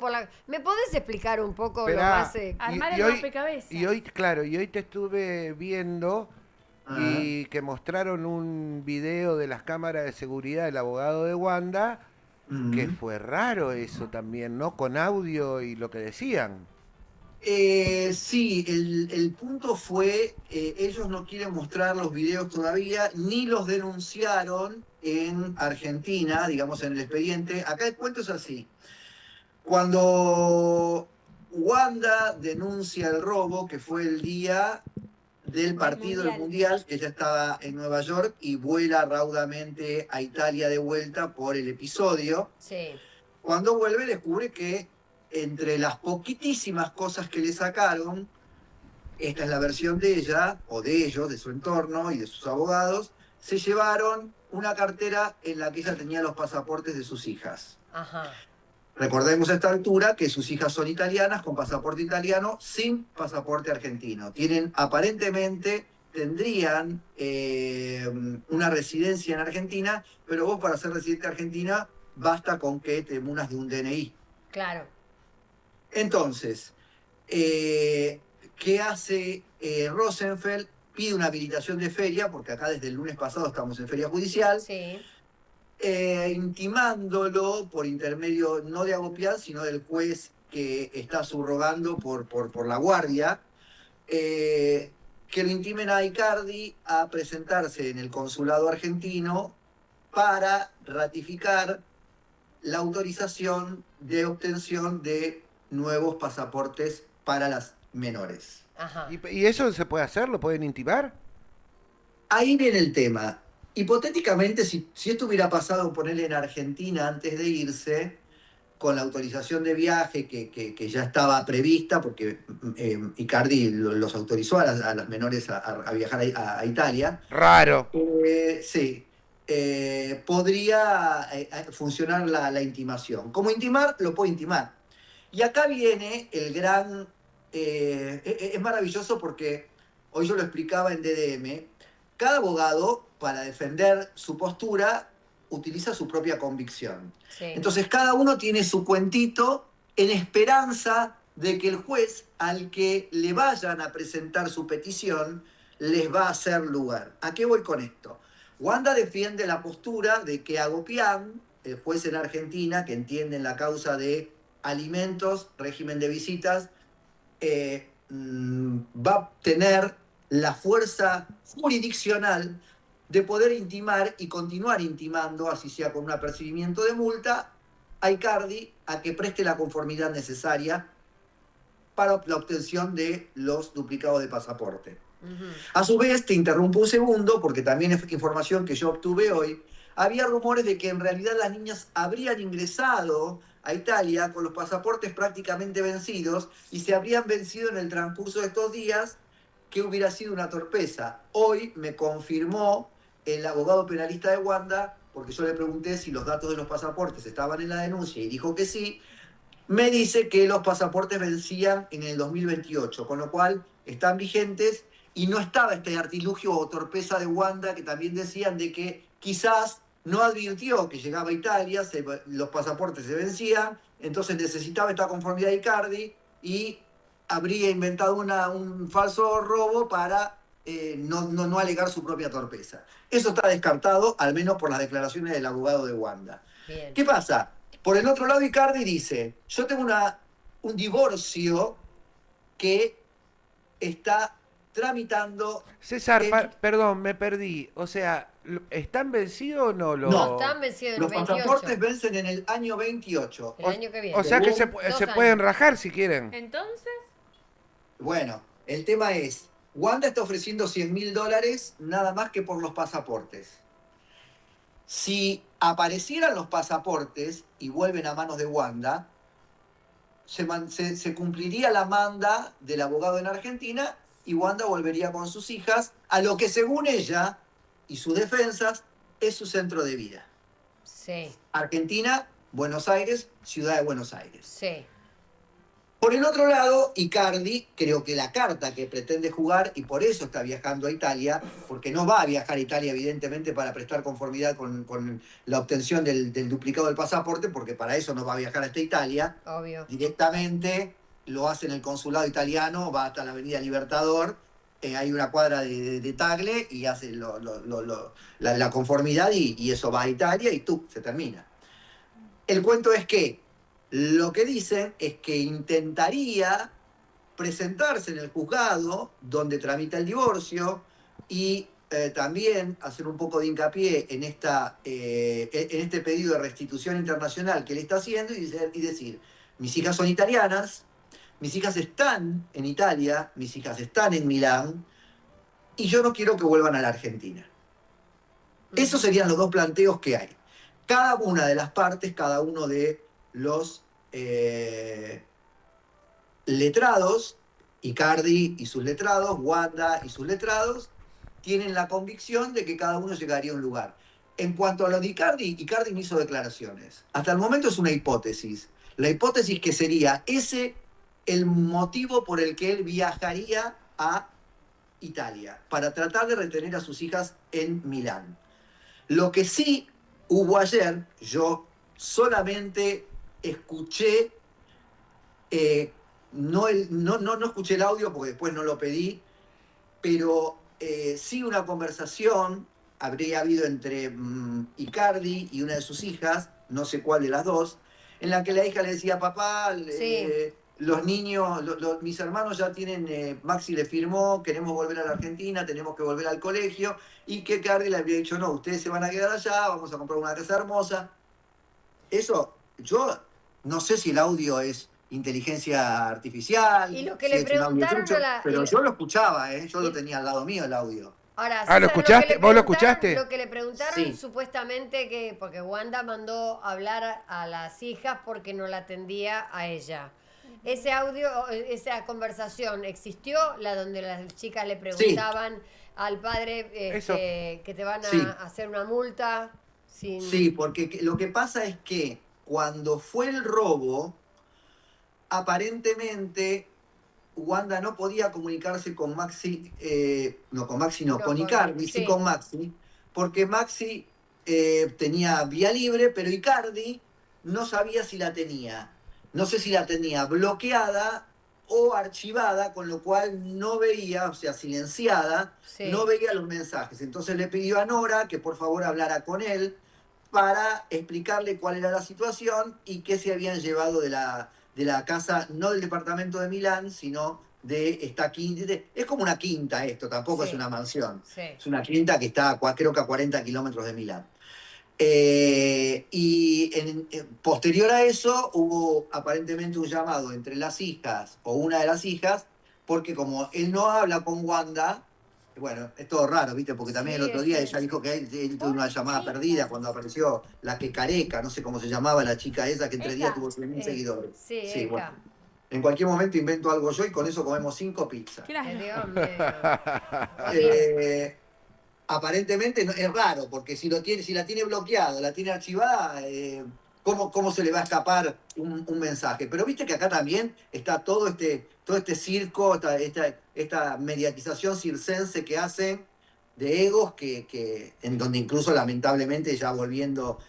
¿Me podés explicar un poco lo Esperá, más... Armar el rompecabezas. y hoy, claro, y hoy te estuve viendo Ah. y que mostraron un video de las cámaras de seguridad del abogado de Wanda, que fue raro eso también, ¿no? Con audio y lo que decían. Sí, el punto fue, ellos no quieren mostrar los videos todavía, ni los denunciaron en Argentina, digamos en el expediente. Acá el cuento es así. Cuando Wanda denuncia el robo, que fue el día del partido del Mundial, que ella estaba en Nueva York y vuela raudamente a Italia de vuelta por el episodio. Sí, Cuando vuelve descubre que entre las poquitísimas cosas que le sacaron, esta es la versión de ella, o de ellos, de su entorno y de sus abogados, se llevaron una cartera en la que ella tenía los pasaportes de sus hijas. ajá. Recordemos a esta altura que sus hijas son italianas, con pasaporte italiano, sin pasaporte argentino. Aparentemente, tendrían una residencia en Argentina, pero vos para ser residente argentina basta con que te munas de un DNI. Claro. Entonces, ¿qué hace Rosenfeld? Pide una habilitación de feria, porque acá desde el lunes pasado estamos en feria judicial, Sí, intimándolo por intermedio no de Agopián, sino del juez que está subrogando por la guardia, que lo intimen a Icardi a presentarse en el consulado argentino para ratificar la autorización de obtención de nuevos pasaportes para las menores. Ajá. ¿Y eso se puede hacer? ¿Lo pueden intimar? Ahí viene el tema. Hipotéticamente, si esto hubiera pasado, ponerle en Argentina antes de irse, con la autorización de viaje que ya estaba prevista, porque Icardi los autorizó a las menores a viajar a Italia, Raro. sí, podría funcionar la intimación. Como intimar, lo puede intimar. Y acá viene el gran... es maravilloso porque hoy yo lo explicaba en DDM. Cada abogado, para defender su postura, utiliza su propia convicción. Sí. Entonces cada uno tiene su cuentito en esperanza de que el juez al que le vayan a presentar su petición les va a hacer lugar. ¿A qué voy con esto? Wanda defiende la postura de que Agopián, el juez en Argentina, que entiende en la causa de alimentos, régimen de visitas, va a tener la fuerza jurisdiccional de poder intimar y continuar intimando, así sea con un apercibimiento de multa, a Icardi a que preste la conformidad necesaria para la obtención de los duplicados de pasaporte. A su vez, te interrumpo un segundo, porque también es información que yo obtuve hoy, había rumores de que en realidad las niñas habrían ingresado a Italia con los pasaportes prácticamente vencidos y se habrían vencido en el transcurso de estos días, que hubiera sido una torpeza. Hoy me confirmó el abogado penalista de Wanda, porque yo le pregunté si los datos de los pasaportes estaban en la denuncia y dijo que sí. Me dice que los pasaportes vencían en el 2028, con lo cual están vigentes y no estaba este artilugio o torpeza de Wanda que también decían de que quizás no advirtió que llegaba a Italia, los pasaportes se vencían, entonces necesitaba esta conformidad de Icardi y habría inventado un falso robo para no alegar su propia torpeza. Eso está descartado, al menos por las declaraciones del abogado de Wanda. Bien. ¿Qué pasa? Por el otro lado, Icardi dice, yo tengo un divorcio que está tramitando... César, perdón, me perdí. O sea, ¿están vencidos o no? No, Están vencidos en los el 28. pasaportes vencen en el año 28. El año que viene. O sea que se Dos pueden años. rajar si quieren. Entonces, Bueno, el tema es, Wanda está ofreciendo $100.000 nada más que por los pasaportes. Si aparecieran los pasaportes y vuelven a manos de Wanda, se cumpliría la manda del abogado en Argentina y Wanda volvería con sus hijas a lo que según ella y sus defensas es su centro de vida. Sí, Argentina, Buenos Aires, Ciudad de Buenos Aires. sí. Por el otro lado, Icardi, creo que la carta que pretende jugar, y por eso está viajando a Italia, porque no va a viajar a Italia, evidentemente, para prestar conformidad con la obtención del duplicado del pasaporte, porque para eso no va a viajar hasta Italia. Obvio. Directamente lo hace en el consulado italiano, va hasta la Avenida Libertador, hay una cuadra de Tagle, y hace la conformidad, y eso va a Italia, y se termina. El cuento es que lo que dicen es que intentaría presentarse en el juzgado donde tramita el divorcio y también hacer un poco de hincapié en este pedido de restitución internacional que él está haciendo y decir, mis hijas son italianas, mis hijas están en Italia, mis hijas están en Milán y yo no quiero que vuelvan a la Argentina. Esos serían los dos planteos que hay. Cada una de las partes, cada uno de los letrados, Icardi y sus letrados, Wanda y sus letrados, tienen la convicción de que cada uno llegaría a un lugar. En cuanto a lo de Icardi, Icardi me hizo declaraciones. Hasta el momento es una hipótesis. La hipótesis que sería ese el motivo por el que él viajaría a Italia, para tratar de retener a sus hijas en Milán. Lo que sí hubo ayer, yo solamente escuché, no escuché el audio porque después no lo pedí, pero sí una conversación habría habido entre Icardi y una de sus hijas, no sé cuál de las dos, en la que la hija le decía, papá, Sí. los niños, mis hermanos ya tienen, Maxi le firmó, queremos volver a la Argentina, tenemos que volver al colegio, y que Icardi le había dicho, no, ustedes se van a quedar allá, vamos a comprar una casa hermosa. Eso, yo no sé si el audio es inteligencia artificial. Y lo que si le es un audio preguntaron trucho, a la- pero y- yo lo escuchaba, yo y- lo tenía al lado mío el audio. Ahora, Ah, ¿lo César, escuchaste? que le ¿Vos lo preguntaron- escuchaste? Lo que le preguntaron Sí. supuestamente que, porque Wanda mandó hablar a las hijas porque no la atendía a ella. Ese audio, esa conversación, ¿existió? La donde las chicas le preguntaban al padre Eso. que te van a Sí. hacer una multa sin... Sí, porque lo que pasa es que cuando fue el robo, aparentemente Wanda no podía comunicarse con Maxi, no con Maxi, no, No, con con- Icardi, sí sí. con Maxi, porque Maxi tenía vía libre, pero Icardi no sabía si la tenía. No sé si la tenía bloqueada o archivada, con lo cual no veía, o sea, silenciada, Sí. no veía los mensajes. Entonces le pidió a Nora que por favor hablara con él para explicarle cuál era la situación y qué se habían llevado de la casa, no del departamento de Milán, sino de esta quinta. Es como una quinta esto, tampoco Sí. es una mansión. Sí. Es una quinta que está creo que a 40 kilómetros de Milán. Posterior a eso hubo aparentemente un llamado entre las hijas o una de las hijas, porque como él no habla con Wanda, bueno, es todo raro, ¿viste? Porque también Sí, el otro día es que- ella dijo que él tuvo una llamada perdida cuando apareció la que careca, no sé cómo se llamaba la chica esa que entre días Eka. tuvo 100.000 seguidores. Sí, Sí, Eka. bueno. En cualquier momento invento algo yo y con eso comemos 5 pizzas. Claro. Dios mío. Aparentemente es raro, porque si la tiene bloqueado, la tiene archivada, ¿cómo se le va a escapar un mensaje? Pero viste que acá también está todo este circo, esta mediatización circense que hacen de egos, en donde incluso lamentablemente, ya volviendo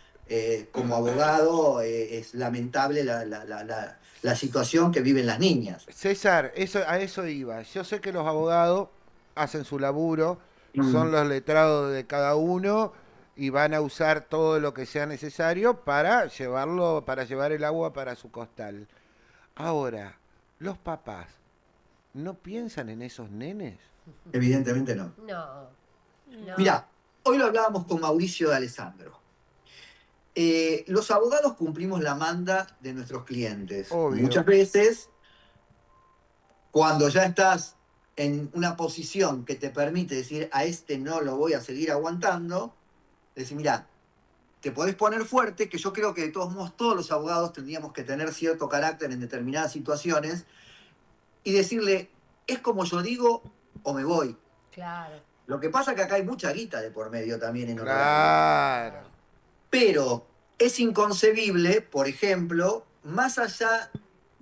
como abogado, es lamentable la situación que viven las niñas. César, a eso iba. Yo sé que los abogados hacen su laburo, son los letrados de cada uno y van a usar todo lo que sea necesario para llevar el agua para su costal. Ahora, los papás no piensan en esos nenes. Evidentemente no. No. No. Mirá, hoy lo hablábamos con Mauricio de Alessandro. Los abogados cumplimos la manda de nuestros clientes. Obvio. Muchas veces, cuando ya estás en una posición que te permite decir a este no lo voy a seguir aguantando, decir, mirá, te podés poner fuerte, que yo creo que de todos modos todos los abogados tendríamos que tener cierto carácter en determinadas situaciones, y decirle, es como yo digo o me voy. Claro. Lo que pasa es que acá hay mucha guita de por medio también en honorario. Claro. Pero es inconcebible, por ejemplo, más allá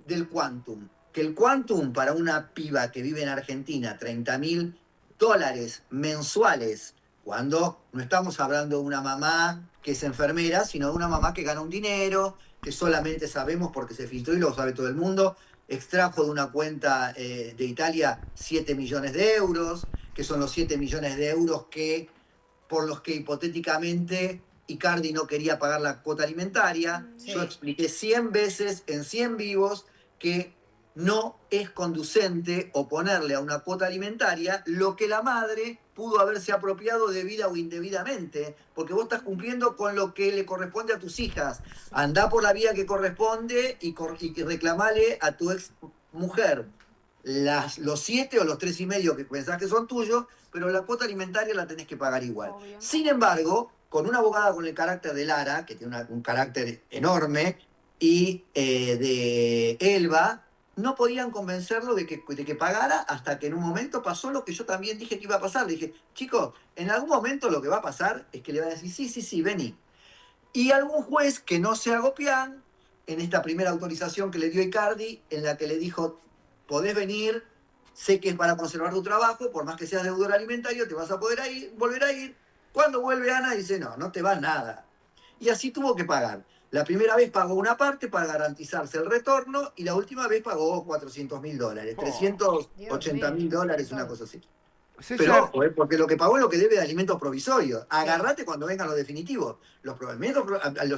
del quantum, que el quantum para una piba que vive en Argentina, $30.000 mensuales, cuando no estamos hablando de una mamá que es enfermera, sino de una mamá que gana un dinero, que solamente sabemos porque se filtró y lo sabe todo el mundo, extrajo de una cuenta de Italia 7 millones de euros, que son los 7 millones de euros por los que hipotéticamente Icardi no quería pagar la cuota alimentaria. Sí. Yo expliqué 100 veces en 100 vivos que no es conducente oponerle a una cuota alimentaria lo que la madre pudo haberse apropiado debida o indebidamente, porque vos estás cumpliendo con lo que le corresponde a tus hijas. Andá por la vía que corresponde y reclamale a tu ex mujer los 7 o los 3,5 que pensás que son tuyos, pero la cuota alimentaria la tenés que pagar igual. Obvio. Sin embargo, con una abogada con el carácter de Lara, que tiene un carácter enorme, y de Elba, no podían convencerlo de que pagara, hasta que en un momento pasó lo que yo también dije que iba a pasar. Le dije, chicos, en algún momento lo que va a pasar es que le va a decir, sí, vení. Y algún juez que no se agopian, en esta primera autorización que le dio Icardi, en la que le dijo, podés venir, sé que es para conservar tu trabajo, por más que seas deudor alimentario, te vas a poder volver a ir. Cuando vuelve Ana, dice, no te va nada. Y así tuvo que pagar. La primera vez pagó una parte para garantizarse el retorno y la última vez pagó $400.000, $380.000, una cosa así. César, Pero ojo, porque lo que pagó es lo que debe de alimentos provisorios. Agarrate cuando vengan los definitivos. Los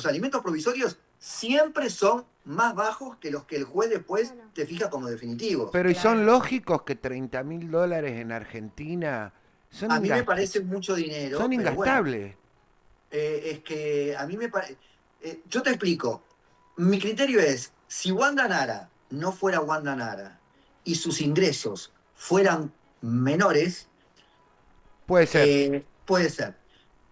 alimentos provisorios siempre son más bajos que los que el juez después te fija como definitivos. pero ¿y Claro. son lógicos que $30.000 en Argentina son A mí me parece mucho dinero. son pero bueno, ingastables? es que a mí me parece... yo te explico. Mi criterio es, si Wanda Nara no fuera Wanda Nara y sus ingresos fueran menores, Puede ser. puede ser.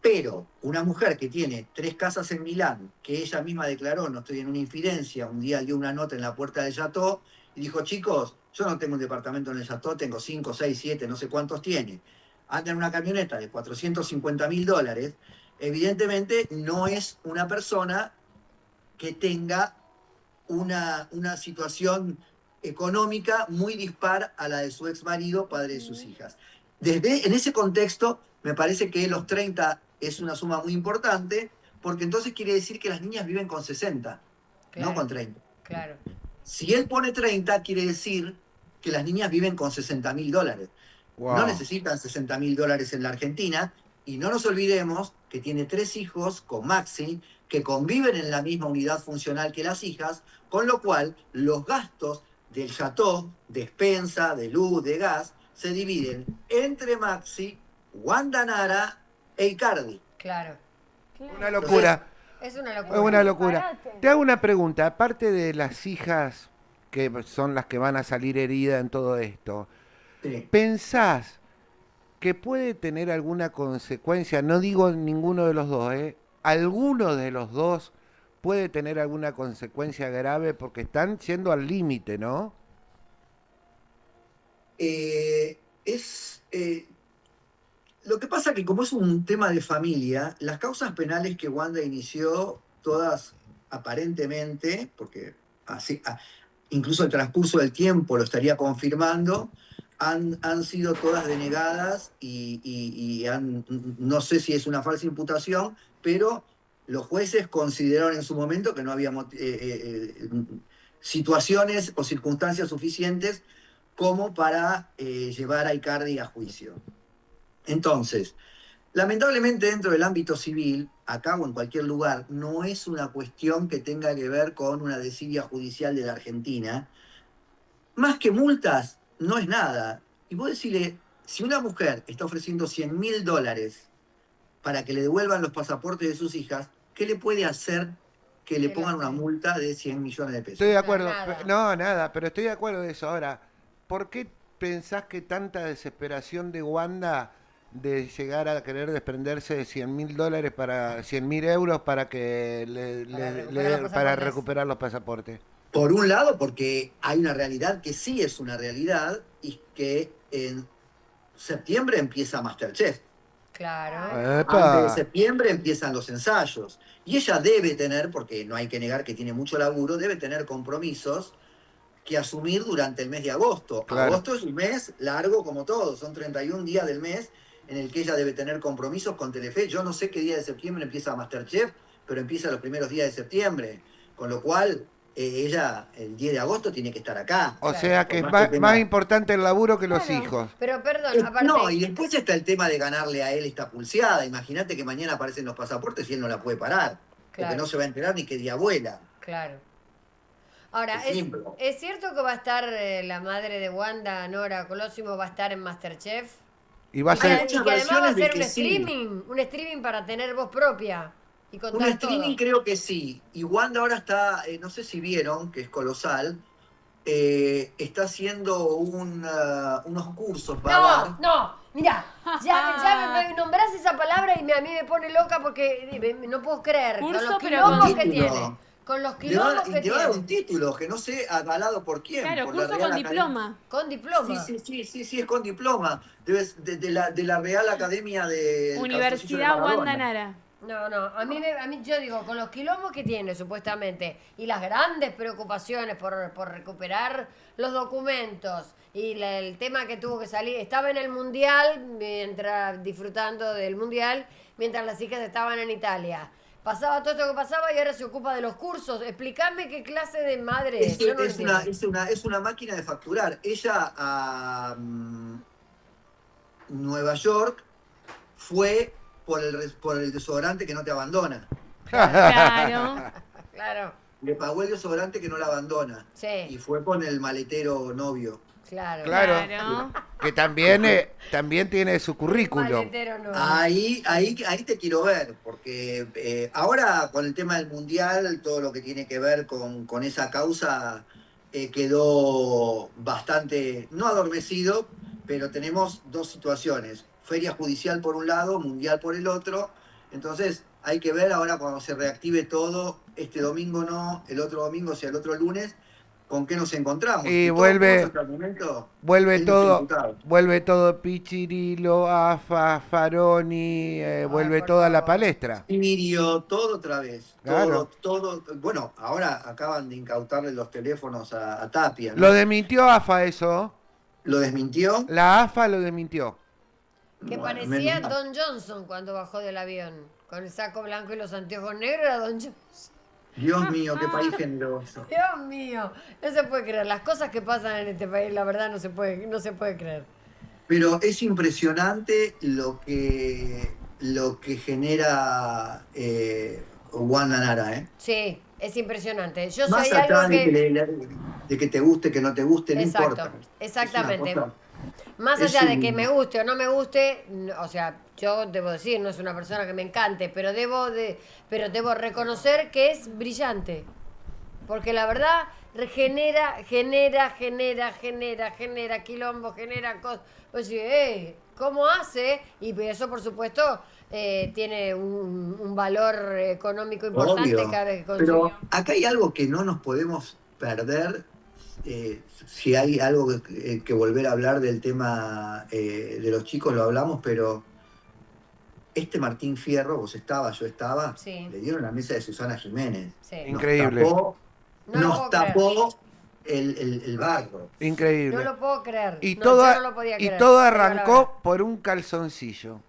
Pero una mujer que tiene 3 casas en Milán, que ella misma declaró, no estoy en una infidencia, un día dio una nota en la puerta del Chateau y dijo, chicos, yo no tengo un departamento en el Chateau, tengo 5, 6, 7, no sé cuántos tiene. Anda en una camioneta de $450.000, evidentemente no es una persona que tenga una situación económica muy dispar a la de su ex marido, padre de sus hijas. En ese contexto, me parece que los 30 es una suma muy importante, porque entonces quiere decir que las niñas viven con 60, Claro. no con 30. Claro. Si él pone 30, quiere decir que las niñas viven con $60.000. Wow. No necesitan $60.000 en la Argentina, y no nos olvidemos que tiene 3 hijos con Maxi, que conviven en la misma unidad funcional que las hijas, con lo cual los gastos del chateau, despensa, de luz, de gas, se dividen entre Maxi, Wanda Nara e Icardi. Claro. Una locura. Es una Es locura. una locura. Te hago una pregunta. Aparte de las hijas que son las que van a salir heridas en todo esto, Sí. ¿pensás que puede tener alguna consecuencia? No digo ninguno de los dos, ¿eh? ¿Alguno de los dos puede tener alguna consecuencia grave? Porque están yendo al límite, ¿no? Lo que pasa que como es un tema de familia, las causas penales que Wanda inició, todas aparentemente, porque así, incluso el transcurso del tiempo lo estaría confirmando, han sido todas denegadas y no sé si es una falsa imputación, pero los jueces consideraron en su momento que no había situaciones o circunstancias suficientes como para llevar a Icardi a juicio. Entonces, lamentablemente dentro del ámbito civil, acá o en cualquier lugar, no es una cuestión que tenga que ver con una desidia judicial de la Argentina. Más que multas, no es nada. Y vos decirle, si una mujer está ofreciendo $100.000 para que le devuelvan los pasaportes de sus hijas, ¿qué le puede hacer que le pongan una multa de 100 millones de pesos? Estoy de acuerdo. Nada. No, nada, pero estoy de acuerdo de eso. Ahora, ¿por qué pensás que tanta desesperación de Wanda de llegar a querer desprenderse de $100.000 para 100.000 euros para que para recuperar los pasaportes? Por un lado, porque hay una realidad que sí es una realidad y que en septiembre empieza Masterchef. Claro. Antes de septiembre empiezan los ensayos. Y ella debe tener, porque no hay que negar que tiene mucho laburo, debe tener compromisos que asumir durante el mes de agosto. Claro. Agosto es un mes largo como todo, son 31 días del mes en el que ella debe tener compromisos con Telefe. Yo no sé qué día de septiembre empieza Masterchef, pero empieza los primeros días de septiembre. Con lo cual, ella el 10 de agosto tiene que estar acá. O sea que es Por más que más tenga- importante el laburo que los Claro. hijos. Pero perdón, aparte. No, y después está el tema de ganarle a él esta pulseada. Imagínate que mañana aparecen los pasaportes y él no la puede parar. Porque Claro. no se va a enterar ni qué día vuela. Claro. Ahora, Es simple. ¿es cierto que va a estar la madre de Wanda, Nora Colosimo, va a estar en Masterchef? Y va a Y ser... que además va a versiones de ser que sí. un streaming para tener voz propia y Un contar streaming todo. creo que sí. Y Wanda ahora está, no sé si vieron, que es colosal, está haciendo unos cursos para dar. No, mira, ya me nombrás esa palabra y a mí me pone loca porque no puedo creer. Curso, con los pero quilombos con que título. tiene. Con los Te va, quilombos que te va a dar tiene. un título que no sé avalado por quién. Claro, por la curso Real con Academia. diploma. Con diploma. Sí, es con diploma. De la Real Academia de Universidad Wanda Nara. No, a mí yo digo, con los quilombos que tiene supuestamente y las grandes preocupaciones por recuperar los documentos y el tema que tuvo que salir, estaba en el Mundial, disfrutando del Mundial, mientras las hijas estaban en Italia. Pasaba todo esto que pasaba y ahora se ocupa de los cursos. Explícame qué clase de madre es. Yo no entiendo. Es una máquina de facturar. Ella a Nueva York fue por el desodorante que no te abandona. Claro. Claro, Le pagó el desodorante que no la abandona. Y sí, fue con el maletero novio. claro. Claro. Que también tiene su currículum. Maletero no. Ahí te quiero ver, porque ahora con el tema del mundial, todo lo que tiene que ver con esa causa, quedó bastante, no adormecido, pero tenemos dos situaciones. Feria judicial por un lado, mundial por el otro. Entonces hay que ver ahora cuando se reactive todo, este domingo no, el otro domingo, o sea, el otro lunes, con qué nos encontramos. Y todo vuelve, hasta el momento, vuelve es todo, diputado. vuelve todo Pichirilo, AFA, Faroni, vuelve por toda la favor. palestra. Sirio, todo otra vez. Claro. Todo. Bueno, ahora acaban de incautarle los teléfonos a Tapia, ¿no? Lo desmintió AFA eso. Lo desmintió. La AFA lo desmintió. Que Bueno, parecía menos mal. Don Johnson cuando bajó del avión. Con el saco blanco y los anteojos negros era Don Johnson. Dios mío, qué país generoso. Dios mío, no se puede creer. Las cosas que pasan en este país, la verdad, no se puede creer. Pero es impresionante lo que genera Wanda Nara, ¿eh? Sí, es impresionante. Yo Más soy allá algo de que... de que te guste, que no te guste, no Exacto, importa. exactamente. Es una cosa- Más es allá de un- que me guste o no me guste, o sea, yo debo decir, no es una persona que me encante, pero debo reconocer que es brillante. Porque la verdad genera quilombo, genera cosas. Pues sí, ¿cómo hace? Y eso, por supuesto, tiene un valor económico importante Obvio. cada vez que consigue. Pero acá hay algo que no nos podemos perder. Si hay algo que volver a hablar del tema de los chicos, lo hablamos, pero este Martín Fierro, vos estabas, yo estaba, Sí. le dieron la mesa de Susana Jiménez. Sí. Increíble. No lo Nos puedo creer. tapó el barro. Increíble. No lo puedo creer. Y, No, todo, yo no lo podía y creer. todo Te digo la arrancó por un calzoncillo.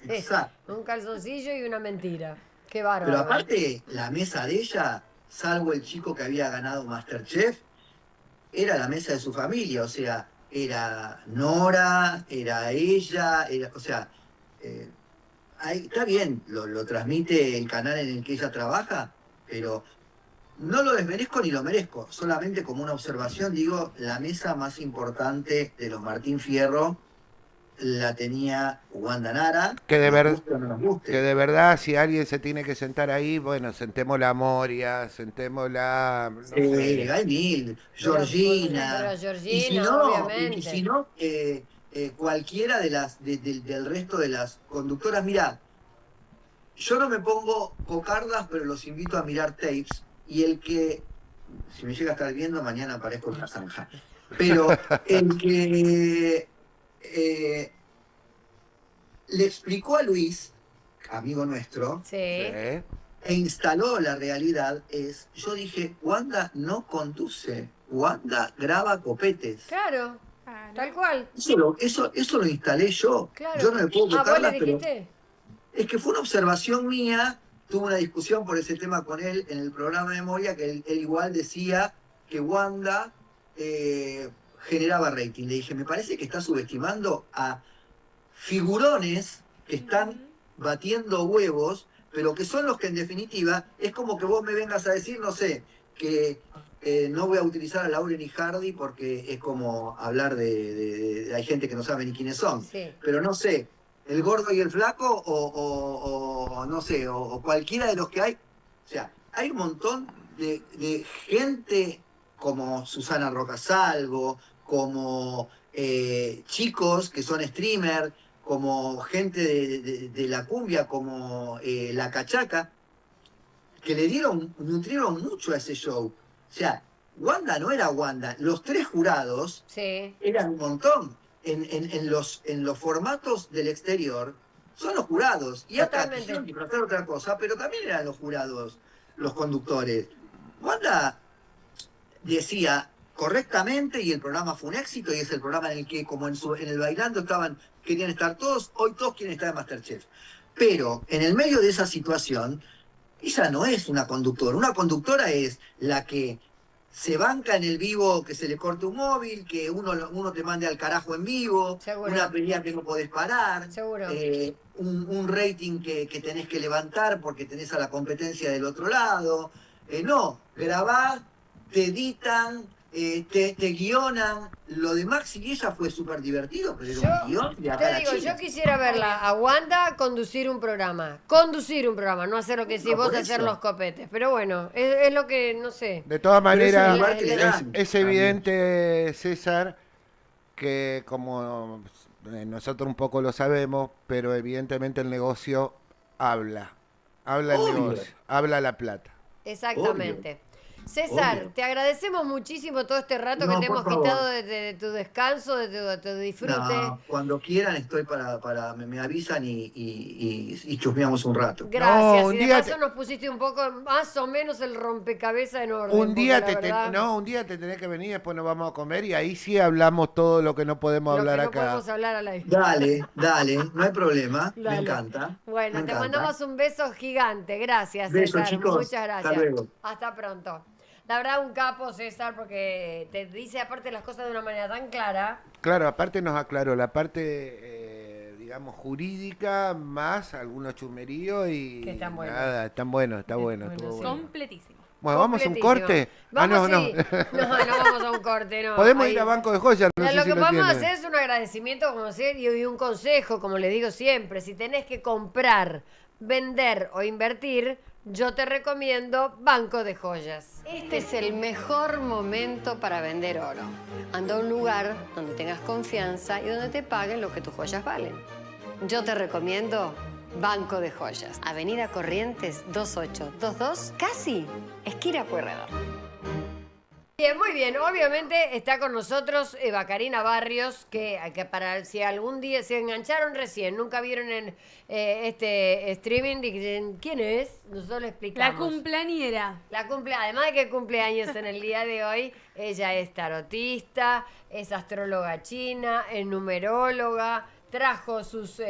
verdad. Exacto. Un calzoncillo y una mentira. Qué bárbaro. Pero aparte, la mesa de ella, salvo el chico que había ganado Masterchef, era la mesa de su familia, o sea, era Nora, era ella, o sea, está bien, lo transmite el canal en el que ella trabaja, pero no lo desmerezco ni lo merezco, solamente como una observación digo, la mesa más importante de los Martín Fierro la tenía Wanda Nara, Que de nos ver- guste o no nos guste. Que de verdad, si alguien se tiene que sentar ahí, bueno, sentemos la Moria, sentemos la... no sé. Hay mil, Pero Georgina, Georgina, y si no, obviamente. y si no, cualquiera de del resto de las conductoras, mira, yo no me pongo cocardas, pero los invito a mirar tapes, y el que, si me llega a estar viendo, mañana aparezco en la zanja, pero el que le explicó a Luis, amigo nuestro, Sí. ¿Eh? e instaló la realidad yo dije, Wanda no conduce, Wanda graba copetes. Claro, Claro. tal cual. Eso lo instalé yo. Claro. Yo no me puedo ¿vos tocarla, le pero dijiste? es que fue una observación mía. Tuve una discusión por ese tema con él en el programa de Moria, que él igual decía que Wanda generaba rating. Le dije, me parece que está subestimando a figurones que están batiendo huevos, pero que son los que en definitiva es como que vos me vengas a decir, no sé, que no voy a utilizar a Lauren y Hardy porque es como hablar hay gente que no sabe ni quiénes son, Sí. pero no sé, el gordo y el flaco o no sé, o cualquiera de los que hay. O sea, hay un montón de gente como Susana Rocasalvo, como chicos que son streamers, como gente de la cumbia, como la cachaca, que nutrieron mucho a ese show. O sea, Wanda no era Wanda, los tres jurados Sí. eran un montón. En los formatos del exterior son los jurados. Y acá Totalmente. quisieron disfrazar otra cosa, pero también eran los jurados, los conductores. Wanda decía correctamente y el programa fue un éxito y es el programa en el que, como en el Bailando querían estar todos, hoy todos quieren estar en Masterchef. Pero en el medio de esa situación, ella no es una conductora. Una conductora es la que se banca en el vivo que se le corte un móvil, que uno te mande al carajo en vivo, Seguro. una pelea que no podés parar, Seguro. un rating que tenés que levantar porque tenés a la competencia del otro lado. No, grabás, te editan, te guionan. Lo de Maxi y ella fue súper divertido, pero era un guión de acá a Te la digo, China. yo quisiera verla a Wanda conducir un programa, no hacer lo que decís No, vos, por hacer eso. los copetes, pero bueno, es lo que, no sé. De todas Pero es el maneras, lugar que le dan es también. evidente, César, que como nosotros un poco lo sabemos, pero evidentemente el negocio habla el Obvio. negocio, habla la plata. Exactamente. César, Obvio. te agradecemos muchísimo todo este rato No, que te por hemos favor. quitado de tu descanso, de tu disfrute. No, cuando quieran estoy me avisan y chusmeamos un rato. Gracias. No, un y de día paso te- nos pusiste un poco, más o menos, el rompecabezas en orden. Un porque día la verdad, un día te tenés que venir, después nos vamos a comer y ahí sí hablamos todo lo que no podemos lo que hablar no acá. podemos hablar al aire. Dale, no hay problema. Dale. Me encanta. Bueno, me te encanta. mandamos un beso gigante. Gracias, Beso, César. chicos. Muchas gracias. Hasta luego. Hasta pronto. La verdad, un capo, César, porque te dice aparte las cosas de una manera tan clara. Claro, aparte nos aclaró la parte, digamos, jurídica, más algunos chumeríos y Que están buenos. nada, están buenos, está bueno. Bueno, estuvo sí. bueno. Completísimo. Bueno, ¿vamos a un Completísimo. corte? Vamos, no. sí. No, no vamos a un corte, no. Podemos Ahí- ir a Banco de Joyas, no No, sé lo si que lo podemos tienen. hacer es un agradecimiento como decir, y un consejo, como le digo siempre. Si tenés que comprar, vender o invertir, yo te recomiendo Banco de Joyas. Este es el mejor momento para vender oro. Anda a un lugar donde tengas confianza y donde te paguen lo que tus joyas valen. Yo te recomiendo Banco de Joyas. Avenida Corrientes 2822, casi esquina Pueyrredón. Bien, muy bien. Obviamente está con nosotros Eva Karina Barrios, que para si algún día se engancharon recién, nunca vieron en este streaming, dicen, ¿quién es? Nosotros le La explicamos. cumpleañera. Además de que cumple años en el día de hoy, ella es tarotista, es astróloga china, es numeróloga, trajo sus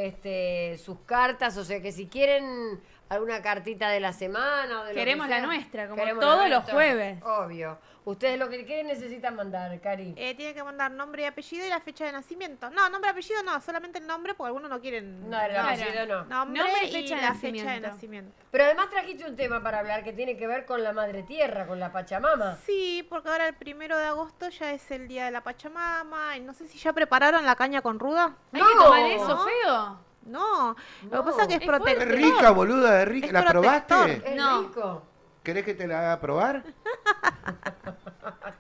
cartas, o sea que si quieren alguna cartita de la semana o de lo Queremos que sea, la nuestra, como queremos todos la los nuestra. jueves. Obvio. Ustedes lo que necesitan mandar, Cari. Tiene que mandar nombre y apellido y la fecha de nacimiento. No, nombre y apellido no, solamente el nombre porque algunos no quieren. No, el Claro. apellido no. Nombre Nombre y y fecha de la fecha de nacimiento. nacimiento. Pero además trajiste un tema para hablar que tiene que ver con la madre tierra, con la Pachamama. Sí, porque ahora el 1 de agosto ya es el día de la Pachamama. Y no sé si ya prepararon la caña con ruda. ¿Hay que No. tomar eso, feo? No, lo No. que pasa es que es Es protector. Es rica, boluda, es rica. Es ¿La protector. probaste? Es No. rico. ¿Querés que te la haga probar?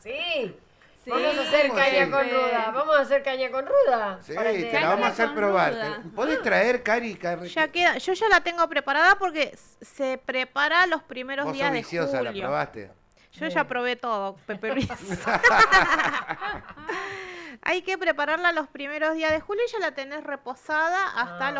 Sí. Sí. Vamos a hacer caña con ruda. Vamos a hacer caña con ruda. Sí, Para te este- la vamos a hacer con probar. ruda. ¿Podés traer, Cari? Ya queda, yo ya la tengo preparada porque se prepara los primeros Vos días sos de viciosa, la julio. probaste. Yo ya probé todo, Pepe Luis. Hay que prepararla los primeros días de julio y ya la tenés reposada hasta Ah. el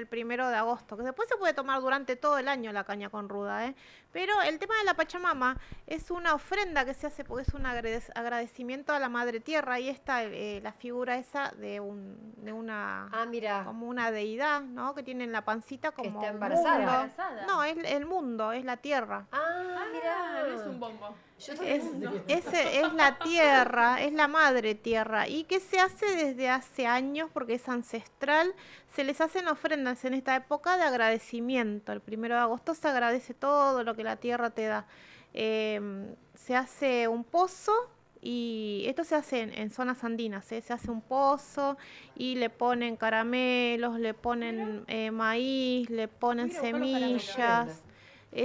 1 de agosto. Que después se puede tomar durante todo el año la caña con ruda, ¿eh? Pero el tema de la Pachamama es una ofrenda que se hace porque es un agradecimiento a la Madre Tierra. Y está la figura esa de una Ah, mira. como una deidad, ¿no? Que tiene en la pancita como está un embarazada. mundo. ¿Embarazada? No, es el mundo, es la tierra. Ah, mira. No es un bombo. Yo Es la tierra, es la madre tierra. ¿Y que se hace desde hace años? Porque es ancestral. Se les hacen ofrendas en esta época de agradecimiento. El 1 de agosto se agradece todo lo que la tierra te da. Se hace un pozo. Y esto se hace en zonas andinas, ¿eh? Se hace un pozo y le ponen caramelos, le ponen maíz, le ponen Mira, buscar los caramelos. semillas.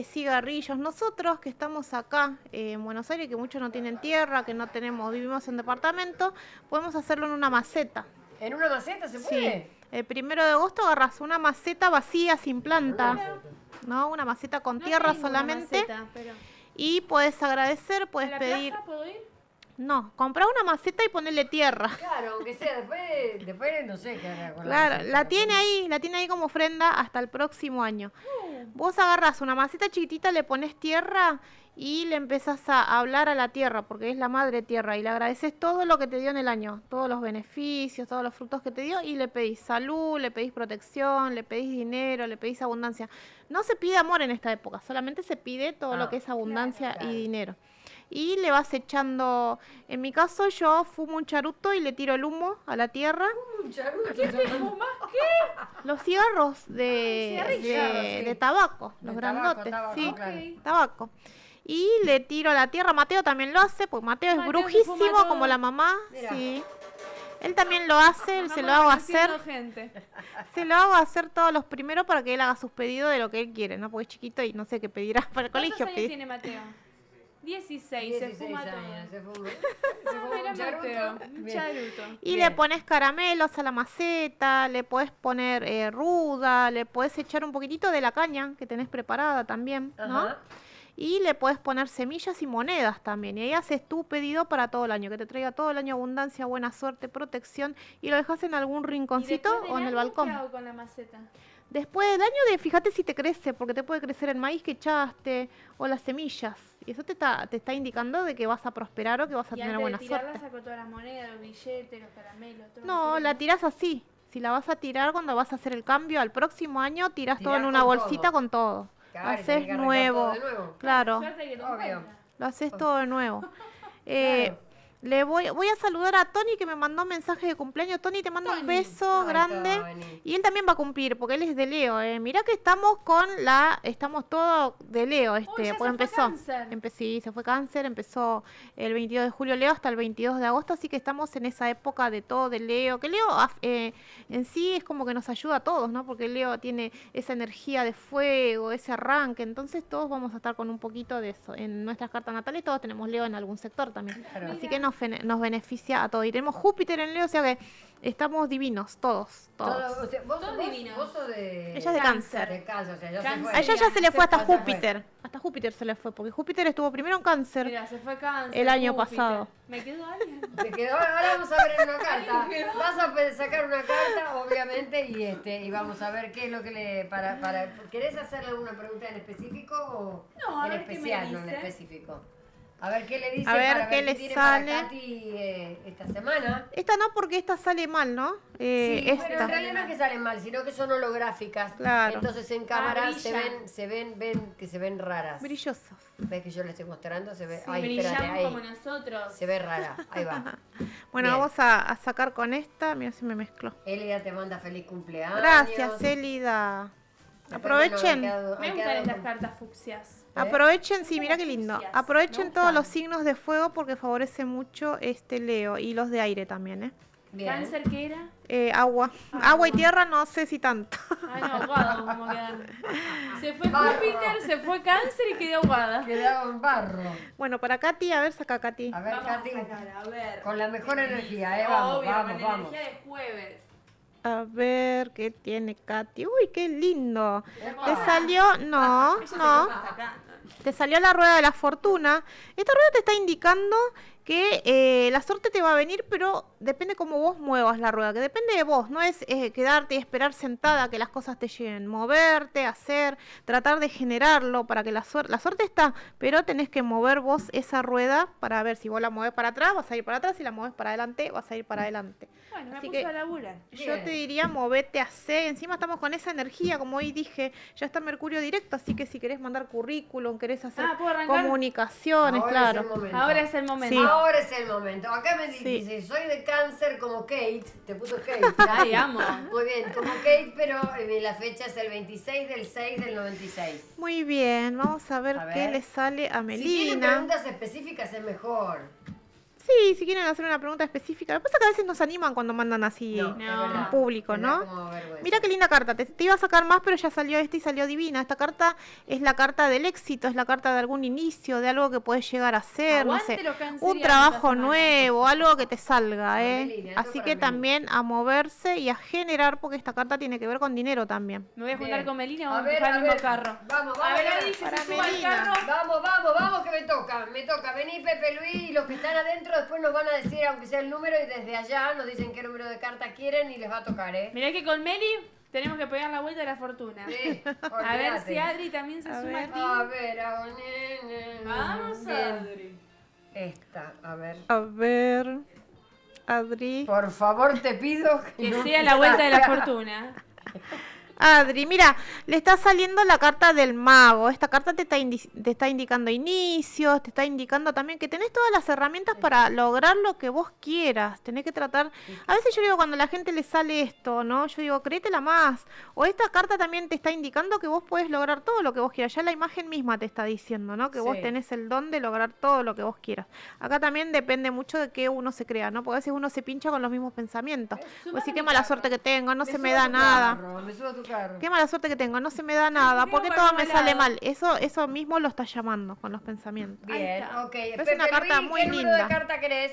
Cigarrillos. Nosotros que estamos acá en Buenos Aires, que muchos no tienen tierra, que no tenemos, vivimos en departamento, podemos hacerlo en una maceta. ¿En una maceta se puede? El 1 de agosto agarras una maceta vacía, sin planta, ¿no? Una maceta con No tierra tengo una solamente. maceta, pero- Y puedes agradecer, ¿A puedes la pedir. plaza puedo ir? No, comprar una maceta y ponerle tierra. Claro, aunque sea, después no sé qué hará con Claro, maceta. la tiene ahí como ofrenda hasta el próximo año. Vos agarrás una maceta chiquitita, le pones tierra y le empezás a hablar a la tierra, porque es la madre tierra, y le agradeces todo lo que te dio en el año, todos los beneficios, todos los frutos que te dio, y le pedís salud, le pedís protección, le pedís dinero, le pedís abundancia. No se pide amor en esta época, solamente se pide todo lo que es abundancia claro. y dinero. Y le vas echando, en mi caso yo fumo un charuto y le tiro el humo a la tierra. Un charuto. Los cigarros de cigarrillos, sí. tabaco, los De tabaco, grandotes, tabaco, sí, claro. tabaco. Y le tiro a la tierra. Mateo también lo hace, porque Mateo es Mateo se brujísimo fuma todo. como la mamá. Mirá. Sí. Él también lo hace, él se lo hago hacer. Conociendo gente. Se lo hago hacer todos los primeros para que él haga sus pedidos de lo que él quiere, ¿no? Porque es chiquito y no sé qué pedirá para el ¿Cuántos colegio. años tiene Mateo? 16, se 16 fuma años, se todo. fuma. Se Ah, fuma mira un charuto. Mateo, un Bien. charuto. Y Bien. le pones caramelos a la maceta, le puedes poner ruda, le puedes echar un poquitito de la caña que tenés preparada también, ¿no? Ajá. Y le puedes poner semillas y monedas también. Y ahí haces tu pedido para todo el año, que te traiga todo el año abundancia, buena suerte, protección. Y lo dejas en algún ¿Y rinconcito después del o en el año balcón. qué hago con la maceta? Después del año, fíjate si te crece, porque te puede crecer el maíz que echaste o las semillas. Y eso te está indicando de que vas a prosperar o que vas a Y tener antes buena de tirarla suerte. saco todas las monedas, los billetes, los caramelos, todo. No, la tirás así. Si la vas a tirar cuando vas a hacer el cambio al próximo año, tirás todo Tirás en una con bolsita todo. con todo. Claro, Lo y tenés haces que arrancar nuevo. todo de nuevo. Claro, Suerte que te Obvio. encuentra. lo haces todo de nuevo. Eh, voy a saludar a Tony que me mandó un mensaje de cumpleaños. Tony, te mando un Tony. beso Ay, grande. Tony. Y él también va a cumplir, porque él es de Leo. Mirá que estamos estamos todos de Leo, ya porque se fue empezó. Cáncer. Sí, se fue Cáncer, empezó el 22 de julio Leo hasta el 22 de agosto, así que estamos en esa época de todo de Leo. Que Leo en sí es como que nos ayuda a todos, ¿no? Porque Leo tiene esa energía de fuego, ese arranque, entonces todos vamos a estar con un poquito de eso. En nuestras cartas natales todos tenemos Leo en algún sector también. Claro. Así que nos beneficia a todos. Y tenemos Júpiter en Leo, o sea que estamos divinos, todos. Vos Todos divinos. vos sos de... Ella es de Cáncer. De Cáncer, o sea, ya Cáncer. se A fue. ella ya se le fue hasta Ya se fue. Júpiter. Hasta Júpiter se le fue, porque Júpiter estuvo primero en Cáncer. Mira, se fue Cáncer. El año Júpiter. pasado. ¿Me quedó alguien? Te quedó, ahora vamos a ver en una carta. Vas a sacar una carta, obviamente, y vamos a ver qué es lo que le... ¿Querés hacerle alguna pregunta en específico o No, a en ver qué me especial, no en dice. específico? A ver qué le dice A ver para qué ver le qué tiene sale. para Katy esta semana. Esta no, porque esta sale mal, ¿no? Sí, pero esta. en realidad no es que salen mal, sino que son holográficas. Claro. Entonces en cámara brillan. se ven raras. Brillosos. ¿Ves que yo le estoy mostrando? Se ve, Sí, ay, espérate, Brillamos ahí. como nosotros. Se ve rara, ahí va. Bueno, Bien. vamos a sacar con esta. Mira si me mezcló. Elida te manda feliz cumpleaños. Gracias, Elida. Después, Aprovechen. bueno, ha Me quedado gustan estas con- cartas fucsias. Aprovechen, sí, mira qué lindo. Fucsias. Aprovechen Me todos gustan. los signos de fuego porque favorece mucho este Leo y los de aire también, ¿eh? Bien. ¿Cáncer qué era? Agua. Agua y tierra no sé si tanto. Ay, no, aguado, como quedaron. Se fue Barro. Júpiter, se fue Cáncer y quedó aguada. Quedaba en barro. Bueno, para Katy, a ver, saca Katy. A ver, Vamos Katy, a sacar, a ver. con la mejor energía, vamos, Obvio, vamos, con vamos. energía de jueves. A ver, ¿qué tiene Katy? Uy, qué lindo. Epa. Te salió, no, no. Te salió la rueda de la fortuna. Esta rueda te está indicando que la suerte te va a venir, pero depende cómo vos muevas la rueda, que depende de vos, no es quedarte y esperar sentada a que las cosas te lleguen, moverte, hacer, tratar de generarlo para que la suerte está, pero tenés que mover vos esa rueda para ver si vos la mueves para atrás, vas a ir para atrás, si la mueves para adelante, vas a ir para adelante. Bueno, me Así puso que- a laburar. Yo Bien. te diría movete a hacer, encima estamos con esa energía, como hoy dije, ya está Mercurio directo, así que si querés mandar currículum, querés hacer ¿puedo arrancar? comunicaciones, Ahora claro. es el momento. Ahora es el momento. Sí. Ahora es el momento. Acá me Sí. dice, soy de Cáncer como Kate. Te puso Kate. Ay, amo. Muy bien, como Kate, pero la fecha es el 26 del 6 del 96. Muy bien, vamos a ver, A ver. qué le sale a Si tienen Melina. preguntas específicas es mejor. Sí, si quieren hacer una pregunta específica. Lo que pasa es que a veces nos animan cuando mandan así No, No. es verdad. en público, Me da ¿no? como vergüenza. Mira qué linda carta. Te iba a sacar más, pero ya salió esta y salió divina. Esta carta es la carta del éxito, es la carta de algún inicio, de algo que puedes llegar a hacer, no Aguante sé. los cancerianos Un esta trabajo semana. nuevo, algo que te salga, Para ¿eh? Melina, esto Así para que Melina. también a moverse y a generar, porque esta carta tiene que ver con dinero también. Me voy a juntar Bien. con Melina y A vamos a ver, empujar a el mismo ver. carro. Vamos, A ver, vamos, ahí se para suba al Melina. carro. Vamos, que me toca. Vení Pepe Luis y los que están adentro después nos van a decir, aunque sea el número, y desde allá nos dicen qué número de carta quieren y les va a tocar, ¿eh? Mirá que con Meli tenemos que pegar la vuelta de la fortuna. Sí, A ver olvídate. si Adri también se A suma ver. al team. A ver, hago nene. Vamos, Bien. Adri. Esta, a ver. A ver, Adri. Por favor, te pido Que no sea te la vuelta de la salga. fortuna. Adri, mira, le está saliendo la carta del mago. Esta carta te está indicando inicios, te está indicando también que tenés todas las herramientas para lograr lo que vos quieras. Tenés que tratar. A veces yo digo, cuando a la gente le sale esto, ¿no? Yo digo, créetela más. O esta carta también te está indicando que vos podés lograr todo lo que vos quieras. Ya la imagen misma te está diciendo, ¿no? Que vos tenés el don de lograr todo lo que vos quieras. Acá también depende mucho de qué uno se crea, ¿no? Porque a veces uno se pincha con los mismos pensamientos. Pues sí, qué mala suerte que tengo, no se me da nada. Me subo a tu carro. Qué mala suerte que tengo, no se me da nada, porque todo me sale mal. Eso mismo lo está llamando con los pensamientos. Bien, ok. Es una carta muy ¿qué número de linda. carta querés?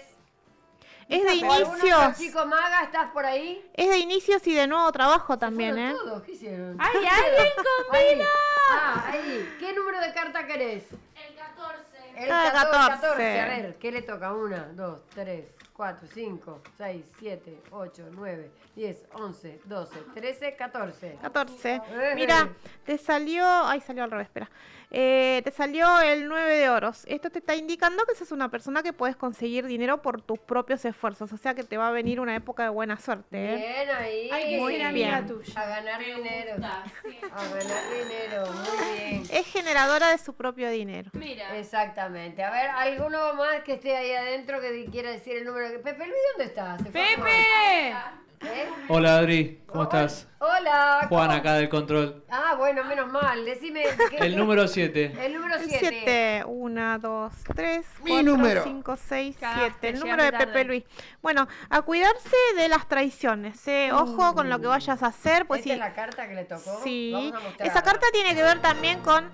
Es de ¿O alguno de los inicios. chicos maga estás por ahí? Es de inicios y de nuevo trabajo también, Fueron ¿eh? todos, ¿qué hicieron? ¡Ay, alguien con Ahí. vela! Ah, ahí. ¿Qué número de carta querés? El 14. El Ah, 14. A ver, ¿qué le toca? 1, 2, 3, 4, 5, 6, 7, 8, 9, 10, 11, 12, 13, 14. 14. Mira, te salió... Ay, salió al revés, espera. Te salió el 9 de oros. Esto te está indicando que sos una persona que puedes conseguir dinero por tus propios esfuerzos. O sea que te va a venir una época de buena suerte, ¿eh? Bien ahí. Hay que Muy ser amiga bien. tuya. A ganar dinero. gusta, sí. A ganar dinero, muy bien. Es generadora de su propio dinero. Mira. Exactamente. A ver, ¿alguno más que esté ahí adentro que quiera decir el número? Pepe Luis, ¿dónde estás? ¿Se fue a ¡Pepe! fumar? ¿Eh? Hola Adri, ¿cómo estás? Hola. Juan ¿cómo? acá del control. Ah, bueno, menos mal. Decime. El número 7. El número El 7. 7, 1, 2, 3, Mi 4, número. 5, 6, Cagaste, 7. El número de llegaste Pepe tarde. Luis. Bueno, a cuidarse de las traiciones. Ojo con lo que vayas a hacer. Pues ¿Esta sí, es la carta que le tocó? sí. Vamos a mostrar. Esa carta tiene que ver también con...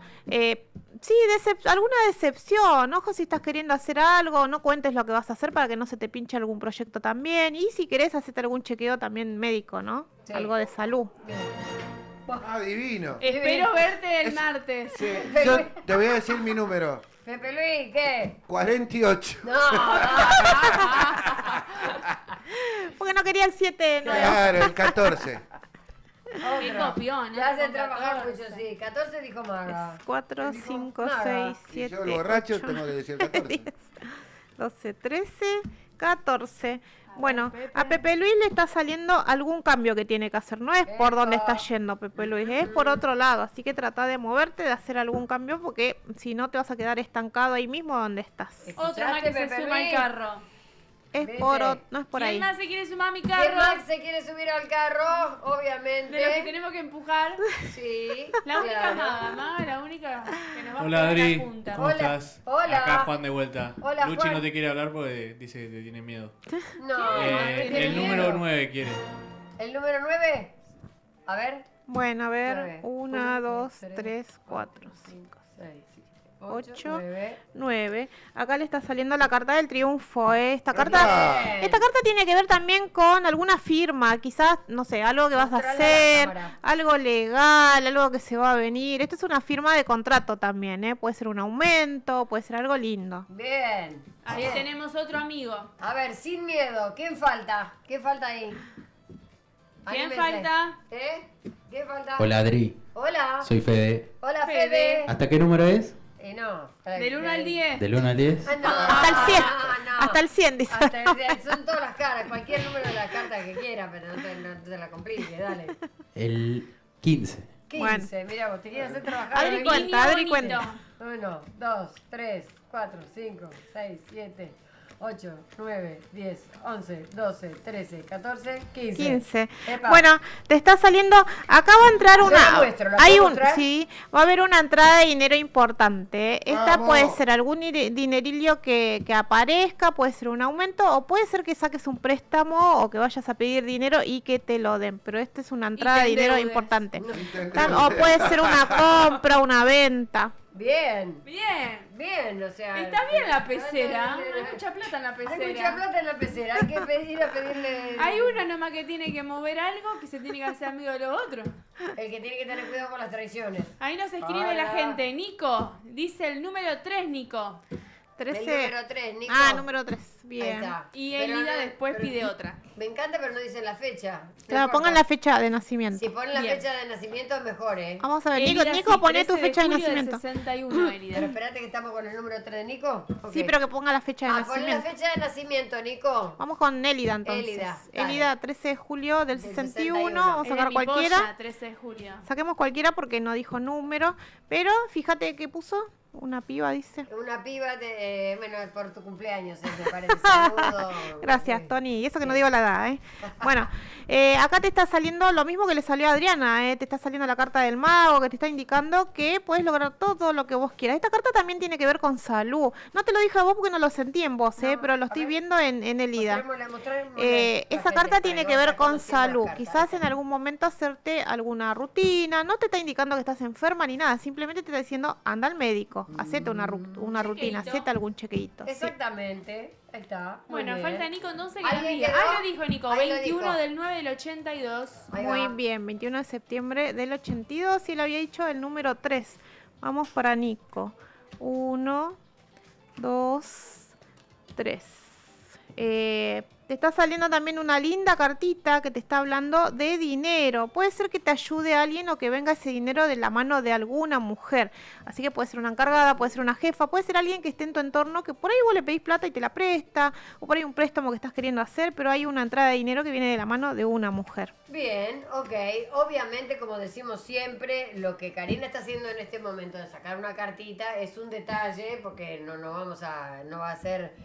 sí, alguna decepción. Ojo si estás queriendo hacer algo, no cuentes lo que vas a hacer para que no se te pinche algún proyecto también. Y si querés hacerte algún chequeo también médico, ¿no? Sí. Algo de salud. Ah, divino. Espero verte el martes. Yo te voy a decir mi número. Pepe Luis, ¿qué? 48. No, Porque no quería el 7. No, Claro, el 14. Qué copión, ¿eh? Ya hace Con trabajar 14. mucho, sí. 14 dijo Maga. 4, 5, nada. 6, Si 7, yo el borracho 8, tengo que decir 14. 12, 13, 14. Bueno, Pepe. a Pepe Luis le está saliendo algún cambio que tiene que hacer. No es por donde Epa. está yendo Pepe Luis, es por otro lado. Así que trata de moverte, de hacer algún cambio, porque si no te vas a quedar estancado ahí mismo donde estás. Otro más que se Pepe suma al Luis? carro. Es Vete. no es por ahí. ¿Quién más se quiere sumar a mi ¿Quién carro? más se quiere subir al carro? De los que Obviamente. tenemos que empujar. Sí. La única claro. maga, la única que nos va a Hola pegar Adri, la punta. ¿cómo Hola, estás? hola. Acá Juan de vuelta. Hola, Luchi Juan. no te quiere hablar porque dice que te tiene miedo. No, ¿tiene El miedo? número 9 quiere. ¿El número 9? A ver. Bueno, a ver, 9. 1, 2, 3, 4, 5, 6, 8, 9. 9. Acá le está saliendo la carta del triunfo. Esta Bien. carta tiene que ver también con alguna firma, quizás, no sé, algo que vas a Mostrala a la hacer, cámara. algo legal, algo que se va a venir. Esto es una firma de contrato también, ¿eh? Puede ser un aumento, puede ser algo lindo. Bien. Ahí Bien. tenemos otro amigo. A ver, sin miedo. ¿Quién falta? ¿Qué falta ahí? ¿Quién Anímense. falta? ¿Eh? ¿Quién falta? Hola Adri, Hola. soy Fede. Hola, Fede. Fede. ¿Hasta qué número es? No. Del 1 al 10. ¿Del 1 al 10? Ah, no, Hasta el 100. no. Hasta el 100, dice. Hasta el 100. Son todas las caras. Cualquier número de la carta que quiera, pero no te la complique. Dale. El 15. 15. Mira, vos te quieres hacer trabajar. Adri hoy. cuenta, Adri cuenta. 1, 2, 3, 4, 5, 6, 7, 8, 9, 10, 11, 12, 13, 14, 15. 15. Epa. Bueno, te está saliendo. Acá va a entrar Yo una. la muestro, ¿la Hay puedo un, mostrar? sí, va a haber una entrada de dinero importante. Esta Vamos. puede ser algún dinerillo que aparezca, puede ser un aumento, o puede ser que saques un préstamo o que vayas a pedir dinero y que te lo den. Pero esta es una entrada te de dinero endeudes. importante. Intentemos. O puede ser una compra, una venta. Bien. Bien. Bien, o sea. Está bien la pecera. Hay Hay mucha plata en la Hay mucha pecera. plata en la pecera. Hay que ir a pedirle. Hay uno nomás que tiene que mover algo que se tiene que hacer amigo de los otros. El que tiene que tener cuidado con las traiciones. Ahí nos escribe la Hola. gente. Nico, dice el número 3, Nico. El 13. número 3, Nico. Ah, número 3. Ahí Bien. está. Y Pero Elida no- después pero- pide otra. Me encanta, pero no dicen la fecha. No Claro, importa. pongan la fecha de nacimiento. Si ponen la Bien. fecha de nacimiento, mejor, ¿eh? Vamos a ver, Elida, Nico, sí, poné tu 13 fecha de julio del nacimiento. 61, Elida. Pero espérate que estamos con el número 3 de Nico. Ok. Sí, pero que ponga la fecha de ponen la nacimiento. fecha de nacimiento, Nico. Vamos con Elida entonces. Elida, dale. Elida, 13 de julio del Del 61. 61. Vamos a Es de sacar mi cualquiera. polla, 13 de julio. Saquemos cualquiera porque no dijo número. Pero fíjate que puso una piba, dice. Una piba, bueno, por tu cumpleaños, me parece. Saludo. Gracias, Tony. Y eso que no digo la edad, ¿eh? Bueno, acá te está saliendo lo mismo que le salió a Adriana, ¿eh? Te está saliendo la carta del mago que te está indicando que puedes lograr todo lo que vos quieras. Esta carta también tiene que ver con salud. No te lo dije a vos porque no lo sentí en vos, ¿eh? No, Pero lo a estoy ver. viendo en Elida. Mostrémosle Esa carta tiene que ver con salud. Quizás en algún momento hacerte alguna rutina. No te está indicando que estás enferma ni nada. Simplemente te está diciendo, anda al médico. Hacete una rutina. Chequeíto. Hacete algún chequeito. sí. Exactamente. Ahí está. Muy Bueno, bien. falta Nico entonces que ¿Alguien nos diga. quedó? Ah, lo dijo Nico, Ahí lo 21 dijo. del 9 del 82. Ahí Muy va. bien, 21 de septiembre del 82 y él había dicho el número 3. Vamos para Nico. 1, 2, 3. Te está saliendo también una linda cartita que te está hablando de dinero. Puede ser que te ayude alguien o que venga ese dinero de la mano de alguna mujer. Así que puede ser una encargada, puede ser una jefa, puede ser alguien que esté en tu entorno que por ahí vos le pedís plata y te la presta, o por ahí un préstamo que estás queriendo hacer, pero hay una entrada de dinero que viene de la mano de una mujer. Bien, ok. Obviamente, como decimos siempre, lo que Karina está haciendo en este momento de sacar una cartita es un detalle, porque no va a ser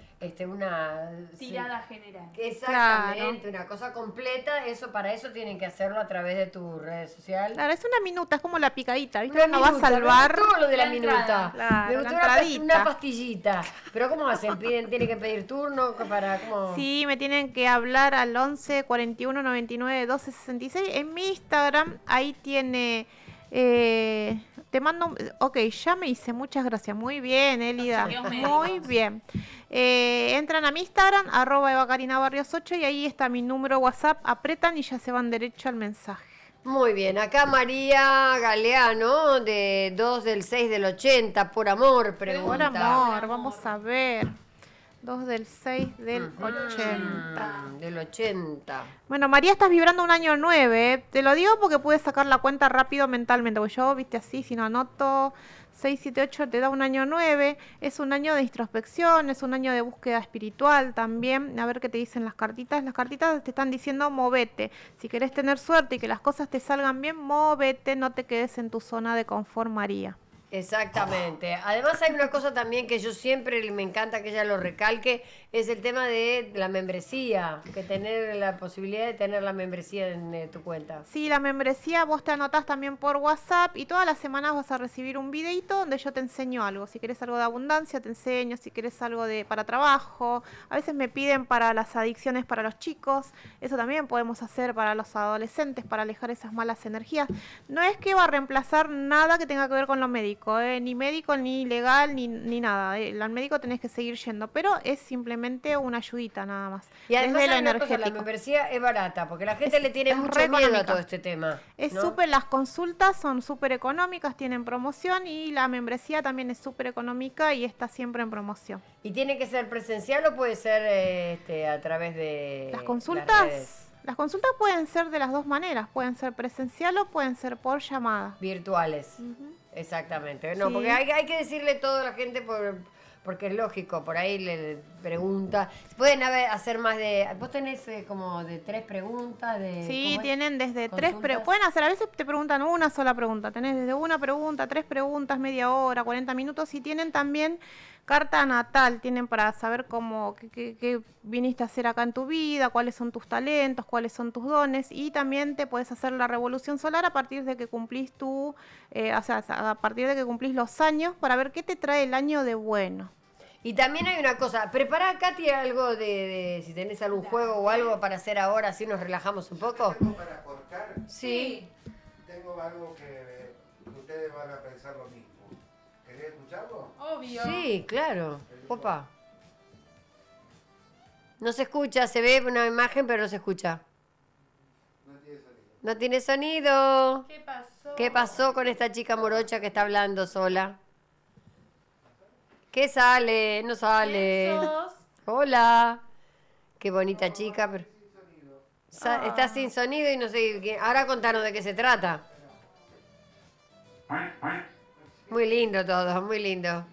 una Tirada general. Exactamente, una cosa completa. Para eso tienen que hacerlo a través de tu red social. Claro, es una minuta, es como la picadita, ¿viste? Una Uno va a minuta, salvar. me gustó lo de la la minuta. entrada. Claro, Me la gustó entradita. una pastillita. Pero ¿cómo hacen? ¿Tienen que pedir turno para cómo? Sí, me tienen que hablar al 11 41 99 12 66. En mi Instagram, ahí tiene. Te mando. Ok, ya me hice, muchas gracias. Muy bien, Elida. Chequeos Muy médicos. bien. Entran a mi Instagram, @EvaCarinaBarrios8, y ahí está mi número WhatsApp. Apretan y ya se van derecho al mensaje. Muy bien, acá María Galeano, de 2 del 6 del 80, por amor, Por pregunta. amor, vamos a ver. 2 del 6 del Ujú. 80. Del 80. Bueno, María, estás vibrando un año 9, ¿eh? Te lo digo porque puedes sacar la cuenta rápido mentalmente. Porque yo, viste así, si no anoto 6, 7, 8, te da un año 9. Es un año de introspección, es un año de búsqueda espiritual también. A ver qué te dicen las cartitas. Las cartitas te están diciendo movete. Si querés tener suerte y que las cosas te salgan bien, movete, no te quedes en tu zona de confort, María. Exactamente. Además hay una cosa también que yo siempre me encanta que ella lo recalque, es el tema de la membresía, que tener la posibilidad de tener la membresía en tu cuenta. Sí, la membresía vos te anotás también por WhatsApp y todas las semanas vas a recibir un videito donde yo te enseño algo. Si querés algo de abundancia, te enseño. Si querés algo para trabajo. A veces me piden para las adicciones para los chicos. Eso también podemos hacer para los adolescentes, para alejar esas malas energías. No es que va a reemplazar nada que tenga que ver con lo médico, ni médico, ni legal, ni nada. Al médico tenés que seguir yendo, pero es simplemente una ayudita nada más. Y además Desde lo hay una cosa, la energético. membresía es barata, porque la gente le tiene es mucho re miedo a económica. todo este tema. Es ¿no? súper, las consultas son súper económicas, tienen promoción, y la membresía también es súper económica y está siempre en promoción. ¿Y tiene que ser presencial o puede ser a través de Las las consultas, redes las consultas pueden ser de las dos maneras, pueden ser presencial o pueden ser por llamada. virtuales? Exactamente. No, Sí. porque hay que decirle todo a la gente porque es lógico, por ahí le pregunta. Pueden hacer más de... ¿Vos tenés como de 3 preguntas? Sí, ¿cómo es? tienen desde ¿Consultas? pueden hacer, a veces te preguntan una sola pregunta, tenés desde una pregunta, 3 preguntas, media hora, 40 minutos, y tienen también carta natal, tienen para saber qué viniste a hacer acá en tu vida, cuáles son tus talentos, cuáles son tus dones, y también te puedes hacer la revolución solar a partir de que cumplís a partir de que cumplís los años, para ver qué te trae el año de bueno. Y también hay una cosa, prepará, Katy, algo de si tenés algún juego o algo para hacer ahora, así nos relajamos un poco. ¿Tengo para cortar? Sí. Tengo algo que ustedes van a pensar lo mismo. ¿Querés escucharlo? Obvio. Sí, claro. Opa. No se escucha, se ve una imagen, pero no se escucha. No tiene sonido. No tiene sonido. ¿Qué pasó? ¿Qué pasó con esta chica morocha que está hablando sola? ¿Qué sale? No sale. ¿Quién sos? Hola. Qué bonita chica, pero... Está sin sonido y no sé... Ahora contanos de qué se trata. Muy lindo todo, muy lindo.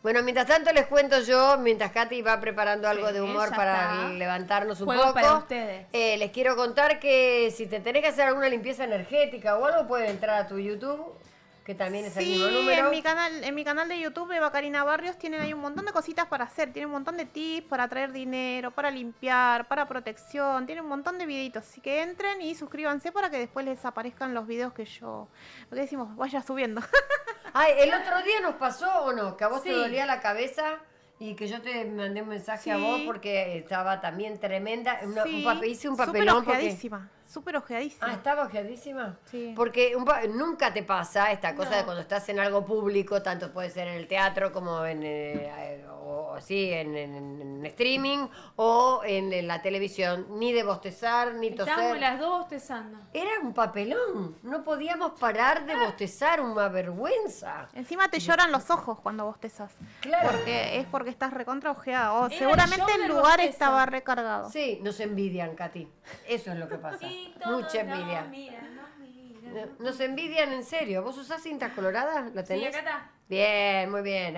Bueno, mientras tanto les cuento yo, mientras Katy va preparando algo de humor ya para está. levantarnos un Juego poco. para ustedes. Les quiero contar que si te tenés que hacer alguna limpieza energética o algo, pueden entrar a tu YouTube, que también es el mismo Sí, número. en mi canal de YouTube, Eva Karina Barrios, tienen ahí un montón de cositas para hacer. Tienen un montón de tips para traer dinero, para limpiar, para protección. Tienen un montón de videitos. Así que entren y suscríbanse para que después les aparezcan los videos que yo, lo que decimos, vaya subiendo. Ay, ¿el otro día nos pasó o no? Que a vos te Sí. dolía la cabeza y que yo te mandé un mensaje a Sí. vos porque estaba también tremenda. Sí, Hice un súper papelón porque... ojeadísima, súper ojeadísima. Ah, ¿estaba ojeadísima? Sí. Porque nunca te pasa esta cosa No. de cuando estás en algo público, tanto puede ser en el teatro como en streaming o en la televisión, ni de bostezar, ni Estábamos toser. las dos bostezando. Era un papelón, no podíamos parar de bostezar, una vergüenza. Encima te lloran los ojos cuando bostezas. Claro. Porque estás recontra ojeada. O Era seguramente el show el del lugar bostezo. estaba recargado. Sí, nos envidian, Katy. Eso es lo que pasa. Y todos Mucha envidia. nos miran, nos miran. Nos envidian en serio. ¿Vos usás cinta colorada? ¿La Sí, tenés? acá está. Bien, muy bien.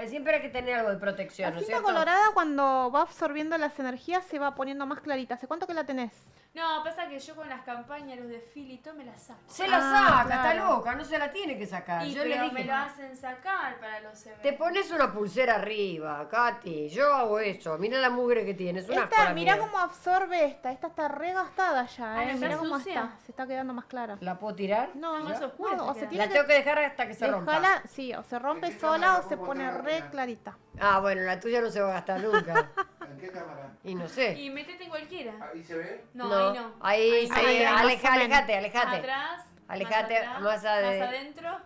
Siempre hay que tener algo de protección, La ¿no es cinta cierto? colorada cuando va absorbiendo las energías se va poniendo más clarita. ¿Hace cuánto que la tenés? No, pasa que yo con las campañas, los desfiles y todo me las saco. Se la Ah, saca, está claro. loca, no se la tiene que sacar. Y Yo le pero dije, me lo hacen sacar para los eventos. te pones una pulsera arriba, Katy. Yo hago eso. Mira la mugre que tienes. Una Esta, mirá cómo absorbe esta. Esta está re gastada ya, Ah, ¿no está Mirá cómo sucia? está. Se está quedando más clara. ¿La puedo tirar? No, Más oscura no, te o se queda. tiene La tengo que dejar hasta que se rompa. dejala, sí, o se rompe sola o se pone re clarita. Ah, bueno, la tuya no se va a gastar nunca. ¿En qué cámara? Y no sé. Y métete en cualquiera. ¿Ahí se ve? No, ahí no. Ahí se Ahí, ve. más o Alejate, alejate. Atrás. Alejate, más, atrás, más ade- más adentro.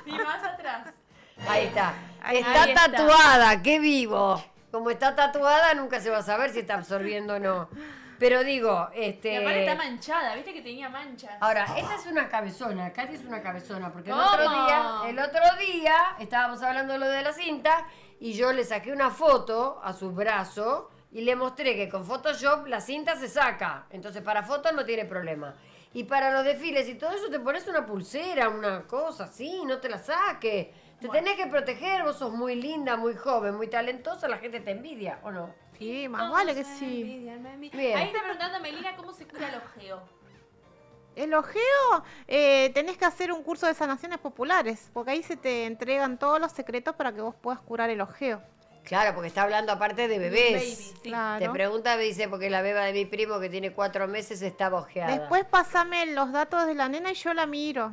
Y más atrás. Ahí está. Ahí Está está. tatuada, qué vivo. Como está tatuada, nunca se va a saber si está absorbiendo o no. Pero digo, Y aparte está manchada, viste que tenía manchas. ahora, esta es una cabezona, Katy es una cabezona, porque ¿Cómo? el otro día estábamos hablando de lo de la cinta y yo le saqué una foto a su brazo y le mostré que con Photoshop la cinta se saca. Entonces para fotos no tiene problema. Y para los desfiles y todo eso te pones una pulsera, una cosa así, no te la saques. Te tenés que proteger, vos sos muy linda, muy joven, muy talentosa, la gente te envidia, ¿o no? Sí, más Todos vale que me sí. envidian, me envidian. Bien. Ahí está preguntando Melina cómo se cura el ojeo. El ojeo, tenés que hacer un curso de sanaciones populares, porque ahí se te entregan todos los secretos para que vos puedas curar el ojeo. Claro, porque está hablando aparte de bebés. Baby, sí. Claro. Te pregunta, me dice, porque la beba de mi primo que tiene 4 meses estaba ojeada. Después pasame los datos de la nena y yo la miro.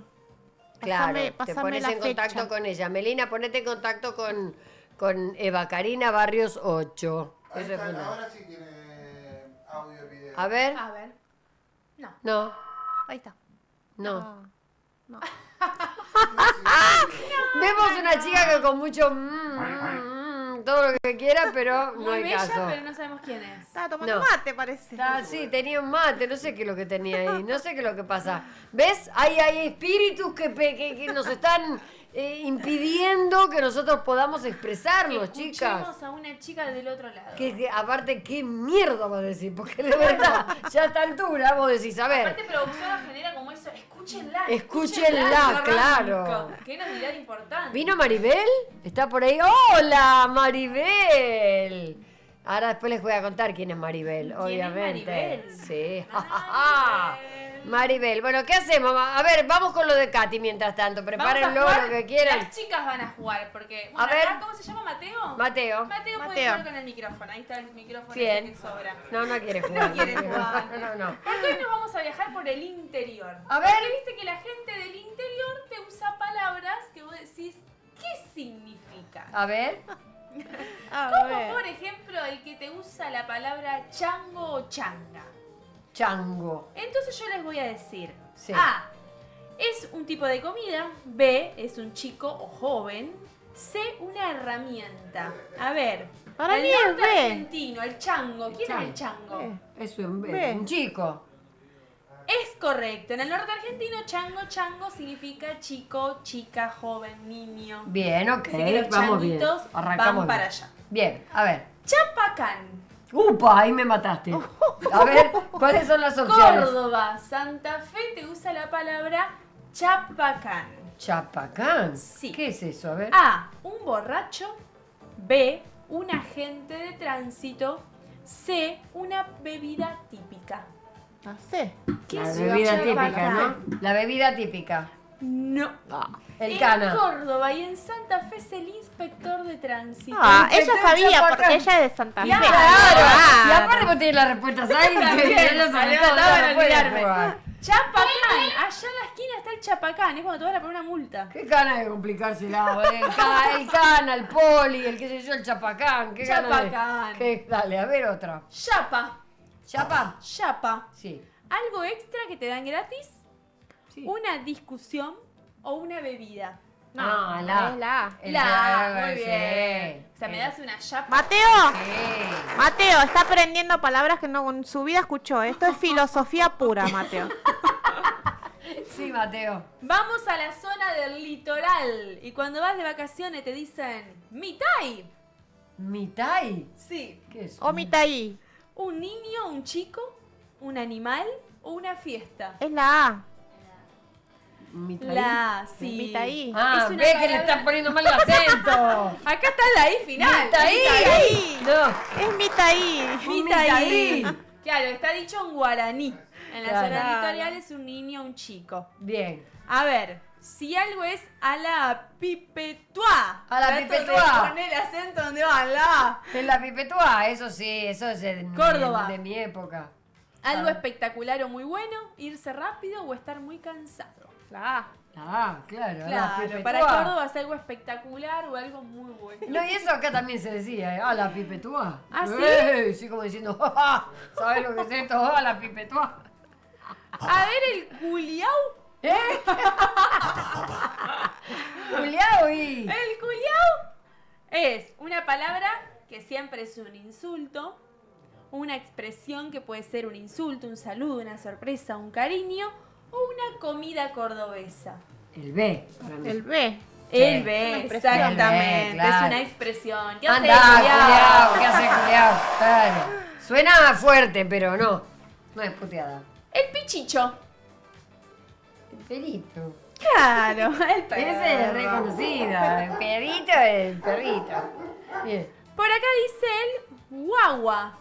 Claro, te Pasame pones la en contacto fecha. con ella. Melina, ponete en contacto con Eva Karina Barrios 8. Ahí Eso es está, fundamental. ahora sí tiene audio y video. A ver. A ver. No. No, Ahí está. no. Ah, no. Vemos una chica que con mucho todo lo que quiera, pero no Muy hay bella, caso. pero no sabemos quién es. Estaba tomando No. mate, parece. Sí, tenía un mate, no sé qué es lo que tenía ahí, no sé qué es lo que pasa. ¿Ves? Hay espíritus que nos están impidiendo que nosotros podamos expresarnos, chicas. Escuchemos a una chica del otro lado. Aparte, qué mierda vos decís, porque de verdad, ya a esta altura vos decís, a ver, Aparte producción genera como eso, escúchenla. Escúchenla, claro. arranca. Qué novedad importante. ¿vino Maribel? ¿Está por ahí? ¡Hola, Maribel! Ahora después les voy a contar quién es Maribel, ¿Quién es obviamente. Maribel? Sí. Maribel. Maribel. Bueno, ¿qué hacemos? A ver, vamos con lo de Katy mientras tanto. Vamos a Prepárenlo jugar. lo que quieran. Las chicas van a jugar porque. A ver. ¿Cómo se llama? ¿Mateo? Mateo. Mateo puede Mateo. jugar con el micrófono. Ahí está el micrófono Bien. ese que sobra. No, no quiere jugar. No quiere jugar. No. Porque hoy nos vamos a viajar por el interior. A ver. Porque viste que la gente del interior te usa palabras que vos decís, ¿qué significa? A ver. A Como ver. por ejemplo el que te usa la palabra chango o changa. Chango. Entonces yo les voy a decir. Sí. A. Es un tipo de comida. B. Es un chico o joven. C. Una herramienta. A ver. Para el mí es norte B. argentino, el chango. ¿Quién es el chango? B. Es un, Ve. un chico. Es correcto. En el norte argentino, chango significa chico, chica, joven, niño. Bien, ok, Así que los vamos bien. changuitos Arrancamos van para bien. allá. Bien, a ver. Chapacán. ¡Upa! Ahí me mataste. A ver, ¿cuáles son las opciones? Córdoba, Santa Fe te usa la palabra chapacán. Chapacán. Sí. ¿Qué es eso? A ver. A, un borracho. B, un agente de tránsito. C, una bebida típica. No sé. ¿Qué La es bebida chapacán? típica, ¿no? La bebida típica. No. El en cana. Córdoba y en Santa Fe es el inspector de tránsito. Ella Inspector sabía Chapacán. porque ella es de Santa Fe. Claro. Y aparte vos tenés las respuestas ahí. También, que ya salió todo, todo no para puedes olvidarme. jugar. Chapacán, allá en la esquina está el Chapacán, es cuando te van a poner una multa. Qué gana de complicársela, el cana, el poli, el qué sé yo, el chapacán. Qué gana de- Chapacán. Dale, a ver otra. Chapa, ¿Chapa? chapa. Sí. Algo extra que te dan gratis, Sí. una discusión o una bebida. No, la. Es la A. El Muy sí. bien. O sea, me das una chapa. Mateo, Sí. Mateo, está aprendiendo palabras que no en su vida escuchó. Esto es filosofía pura, Mateo. Sí, Mateo. Vamos a la zona del litoral. Y cuando vas de vacaciones te dicen, mitay. ¿Mitai? Sí. ¿Qué es? Omitaí. Un niño, un chico, un animal o una fiesta. Es la A. ¿Mitai? La, sí. Mitaí. Ah, Es una ve que le palabra- están poniendo mal el acento. Acá está la I final. ¿Mitaí? No. Es Mitaí. Un Mitaí. mitaí. Claro, está dicho en guaraní. En la Claro. zona litoral es un niño, un chico. Bien. A ver, si algo es a la pipetuá. A la Trato pipetuá. de poner el acento donde va la. En la pipetúa, eso sí, eso es de Córdoba. de mi época. Algo Ah. espectacular o muy bueno, irse rápido o estar muy cansado. La A. Ah, claro. la Claro, pipetúa. para Córdoba es algo espectacular o algo muy bueno. No, y eso acá también se decía, ¿eh? Ah, la pipetúa. ¿Ah, sí? Sí, como diciendo, ¡ja, ja! ¿Sabes lo que es esto? Ah, la pipetúa. A ver, el culiao. ¿Eh? Juliao y... El culiao es una palabra que siempre es un insulto, una expresión que puede ser un insulto, un saludo, una sorpresa, un cariño o una comida cordobesa. El B, para mí. El B. Sí. El B, Una expresión. exactamente, El B, claro. es una expresión. ¿Qué hace, Anda, culiao? Juliao, ¿qué hace Juliao? Claro. Suena fuerte, pero no. No es puteada. El pichicho. El perito. Claro, el perro. Ese es reconocido. El perito es el perrito. Bien. Por acá dice el guagua.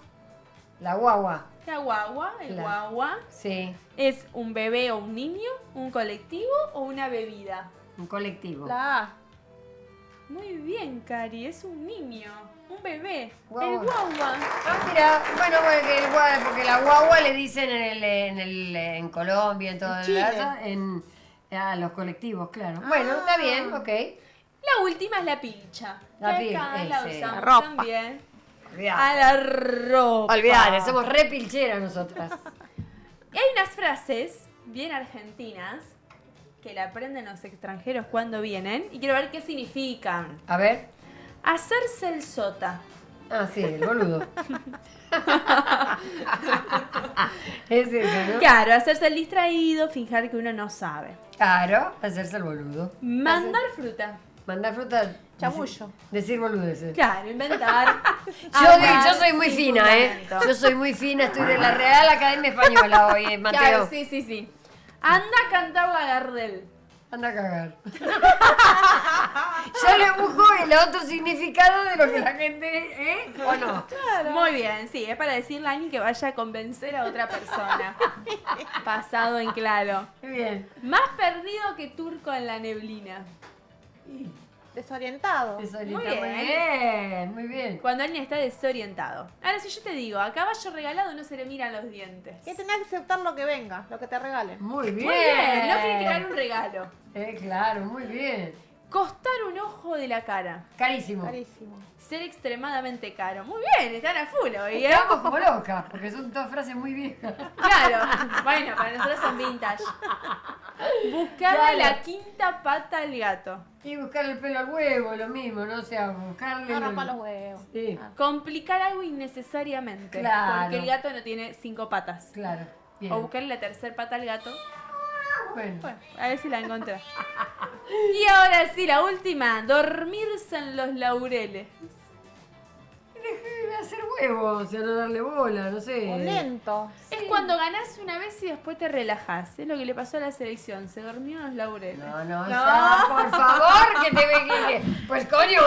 La guagua. La guagua, el La- guagua, Sí. es un bebé o un niño, un colectivo o una bebida. Un colectivo. La A. Muy bien, Cari, es un niño, un bebé, Guagua. el guagua. Ah, mira, bueno, que el porque la guagua le dicen en Colombia, en todo En el Chile. a los colectivos, claro. Bueno, está bien, ok. La última es la pilcha. La que acá pil- la ese. usamos La ropa. también. A Olvidate. la ropa. Olvidate, somos re pilcheras nosotras. Y hay unas frases bien argentinas que la aprenden los extranjeros cuando vienen y quiero ver qué significan. A ver. Hacerse el sota. Ah, sí, el boludo. Es eso, ¿no? Claro, hacerse el distraído, fingir que uno no sabe. Claro, hacerse el boludo. Mandar fruta. Mandar fruta. Chamullo. Decir boludeces. Claro, inventar. Yo soy muy sin fina, fundamento. Yo soy muy fina, estoy de la Real Academia Española hoy, Mateo. Claro, sí, sí, sí. Anda a cantar la Gardel. Anda a cagar. Yo le busco el otro significado de lo que la gente, ¿eh? ¿O no? Muy bien, sí, es para decirle a alguien que vaya a convencer a otra persona. Pasado en claro. Bien. Más perdido que turco en la neblina. Desorientado. Desorientado. Muy Muy bien. bien, muy bien. Cuando alguien está desorientado. Ahora, si yo te digo, a caballo regalado no se le miran los dientes. Que tenés que aceptar lo que venga, lo que te regalen. Muy bien. Muy bien, no criticar un regalo. Claro, muy bien. Costar un ojo de la cara. Carísimo. Carísimo. Ser extremadamente caro. Muy bien, están a full hoy, ¿eh? Estamos como locas, porque son todas frases muy viejas. Claro, bueno, para nosotros son vintage. Buscarle Claro. la quinta pata al gato. Y buscar el pelo al huevo, lo mismo, ¿no? O sea, buscarle... No rompa los huevos. Sí, Ah. Complicar algo innecesariamente. Claro. Porque el gato no tiene 5 patas. claro. Bien. O buscarle la tercer pata al gato. Bueno. Bueno, a ver si la encontrás. Y ahora sí, la última. Dormirse en los laureles. Dejé de hacer huevos, o sea, no darle bola, no sé. Lento. Es cuando ganás una vez y después te relajás. Es lo que le pasó a la selección. Se durmió en los laureles. No, ya, por favor, que te ve. Pues coño,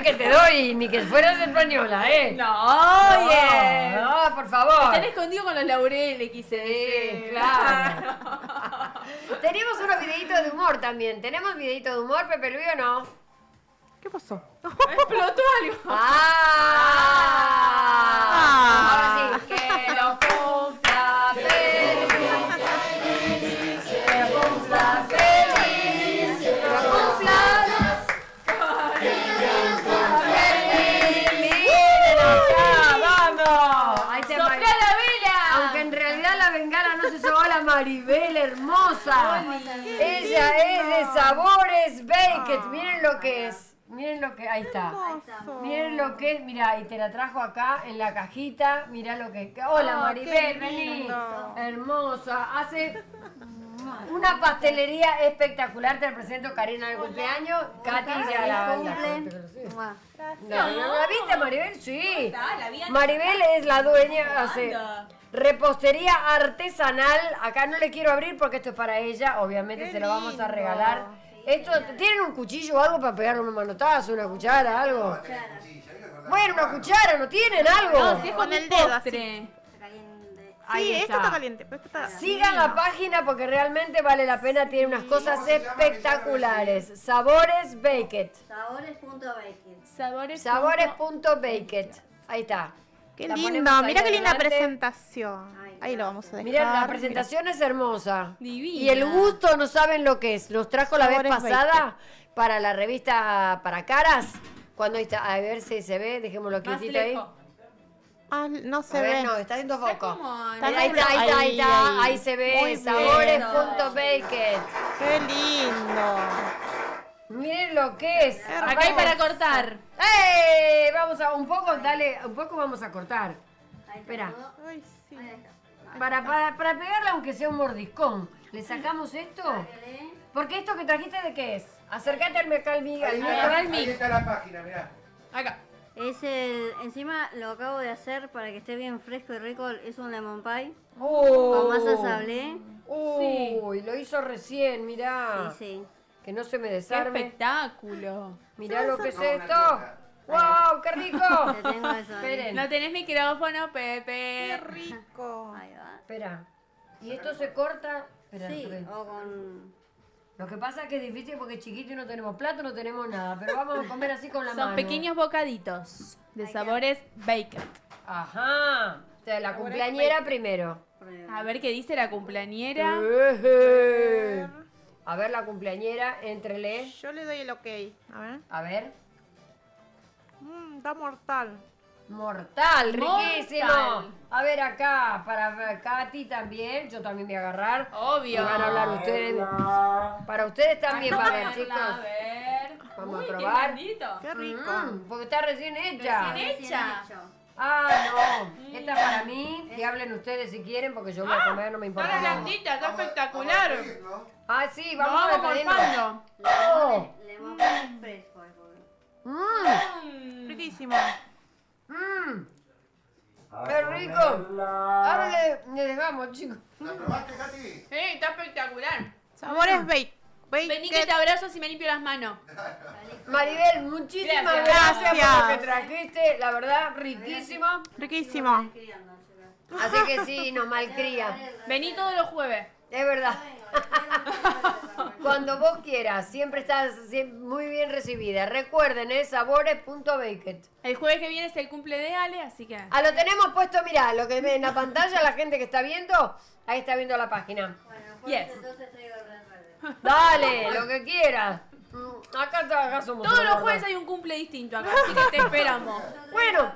que te doy, ni que fueras española, No, oye. No, por favor. Están escondidos con los laureles, quise decir. Sí, claro. Tenemos unos videitos de humor también. ¿Tenemos videitos de humor, Pepe Luis, o no? ¿Qué pasó? Explotó algo. Ahora sí, que lo cumpla feliz. Que lo cumpla feliz. Que lo cumpla feliz. Acá, vamos. Ahí te ¡Soplá la vela! Aunque en realidad la bengala no se llevó a la Maribel hermosa. Ella es de Sabores Baked. Miren lo que es. Miren lo que, ahí está. Miren lo que es, mira, y te la trajo acá en la cajita. Mirá lo que es. Hola Maribel, qué vení. lindo. Hermosa. Hace una pastelería espectacular. Te la presento, Karina, de cumpleaños. Katy ya la ¿No la viste, Maribel? Sí. Maribel es la dueña, hace repostería artesanal. Acá no le quiero abrir porque esto es para ella. Obviamente se lo vamos a regalar. Esto, ¿tienen un cuchillo o algo para pegarle un manotazo, una cuchara, algo? Bueno, una cuchara, ¿no tienen algo? No, si es Con con el el dedo, postre. Ahí Sí, está. esto está caliente, pero esto está... Sigan la página porque realmente vale la pena, tiene unas cosas espectaculares. Sabores Baked. Sabores. Sabores.baked. Ahí está. Qué La lindo, ponemos ahí mira qué linda adelante. presentación. Ahí lo vamos a dejar. Mirá, la presentación es hermosa. Divina. Y el gusto no saben lo que es. Nos trajo la vez Sabores pasada para la revista Para Caras. Cuando está, a ver si se ve, dejémoslo Más quietito ahí. lejos. Ah, no se A ver, ve. no, está haciendo foco. como Ahí en- está, ahí está, ahí está. Ahí. Ahí se ve. Muy bien. Sabores.baked. Qué lindo. Miren lo que es. Acá hay para cortar. Vamos a un poco, dale, un poco vamos a cortar. Espera. Ay, sí. Para pegarle aunque sea un mordiscón. ¿Le sacamos esto? Porque esto que trajiste, ¿de qué es? Acércate al micro. Ahí está la página, mirá. Acá. Es encima lo acabo de hacer para que esté bien fresco y rico, es un lemon pie Oh. con masa sablé. Uy, lo hizo recién, mirá. Sí, sí. Que no se me Qué desarme. espectáculo. Mirá lo que es esto. ¡Wow! ¡Qué rico! Te tengo eso ahí. Esperen. No tenés micrófono, Qué Pepe. rico. Ahí va. Espera. ¿Y esto se corta? Espera, Sí, porque- o con... Lo que pasa es que es difícil porque es chiquito y no tenemos plato, no tenemos nada. Pero vamos a comer así con la mano. Son pequeños bocaditos de sabores baked. Ajá. O sea, la cumpleañera primero. A ver qué dice la cumpleañera. A ver la cumpleañera, entrele. Yo le doy el ok. A ver. A ver. Está mortal. Mortal, riquísimo. Mortal. A ver acá, para Katy también. Yo también voy a agarrar. Obvio. Y van a hablar ustedes. Para ustedes también va a ver, chicos. A ver. Vamos a Uy, probar. Qué blandito. Qué rico. Porque está recién hecha. Recién hecha. Ah, no. Esta es para mí. Que hablen ustedes si quieren, porque yo voy a comer, no me importa. Está nada. blandita, está espectacular. Ah, sí, Vamos, vamos a vamos despedirnos. morfando. Oh. Lemon pie fresco. Riquísimo. ¡Qué rico! Ahora le dejamos, chicos. ¿La probaste, Katy? Sí, está espectacular. Sabores bake. Vení que te abrazo si me limpio las manos. Maribel, muchísimas Gracias. gracias por lo que Gracias. trajiste. La verdad, riquísimo. Riquísimo. Así que sí, nos malcría. Vení todos los jueves. Es verdad. Cuando vos quieras, siempre estás muy bien recibida. Recuerden, sabores.baked. El jueves que viene es el cumple de Ale, así que. Ah, lo tenemos puesto, mirá, lo que ve en la pantalla, la gente que está viendo, ahí está viendo la página. Yes. Entonces traigo el verde. Dale, lo que quieras. Acá somos Todos los gordas. jueves hay un cumple distinto acá, así que te esperamos. Bueno,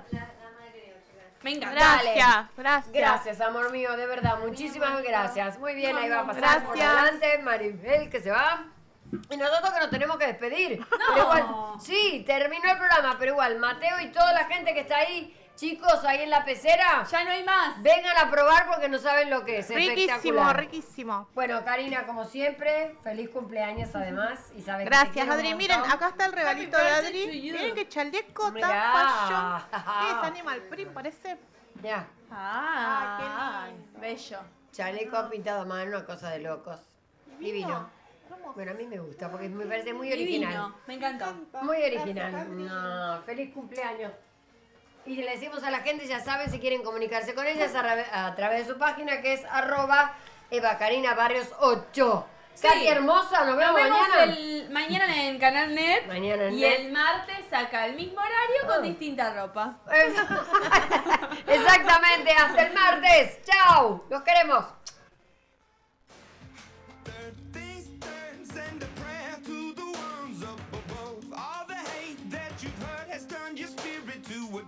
Venga, Gracias. Gracias. gracias, amor mío, de verdad, muchísimas gracias. Muy bien, ahí va a pasar por Gracias. delante Maribel, que se va. Y nosotros que nos tenemos que despedir. Pero igual, sí, terminó el programa, pero igual, Mateo y toda la gente que está ahí, Chicos, ahí en la pecera, Ya no hay más. vengan a probar porque no saben lo que es. Riquísimo, Espectacular. riquísimo. Bueno, Karina, como siempre, feliz cumpleaños además. Y sabes que te Gracias, quiero un Adri. Miren, montón. acá está el regalito de birthday to Adri. you. Miren qué chaleco Mirá. tan fashion. ¿Qué es? Animal print, parece. Ya, Ah, qué bello. chaleco pintado a mano, una cosa de locos. Divino. Hermoso. Bueno, a mí me gusta porque me parece muy original. Divino, me encantó. Muy original. No, feliz cumpleaños. Y le decimos a la gente, ya saben, si quieren comunicarse con ella, es a través de su página que es @EvaCarinaBarrios8. Sí. Katy hermosa, nos vemos, mañana. mañana en Canal Net. Mañana en Y Net. el martes acá, el mismo horario con distinta ropa. Exactamente, hasta el martes. Chao, los queremos. These turns send a prayer to the ones up above. All the hate that you've heard has turned your spirit to a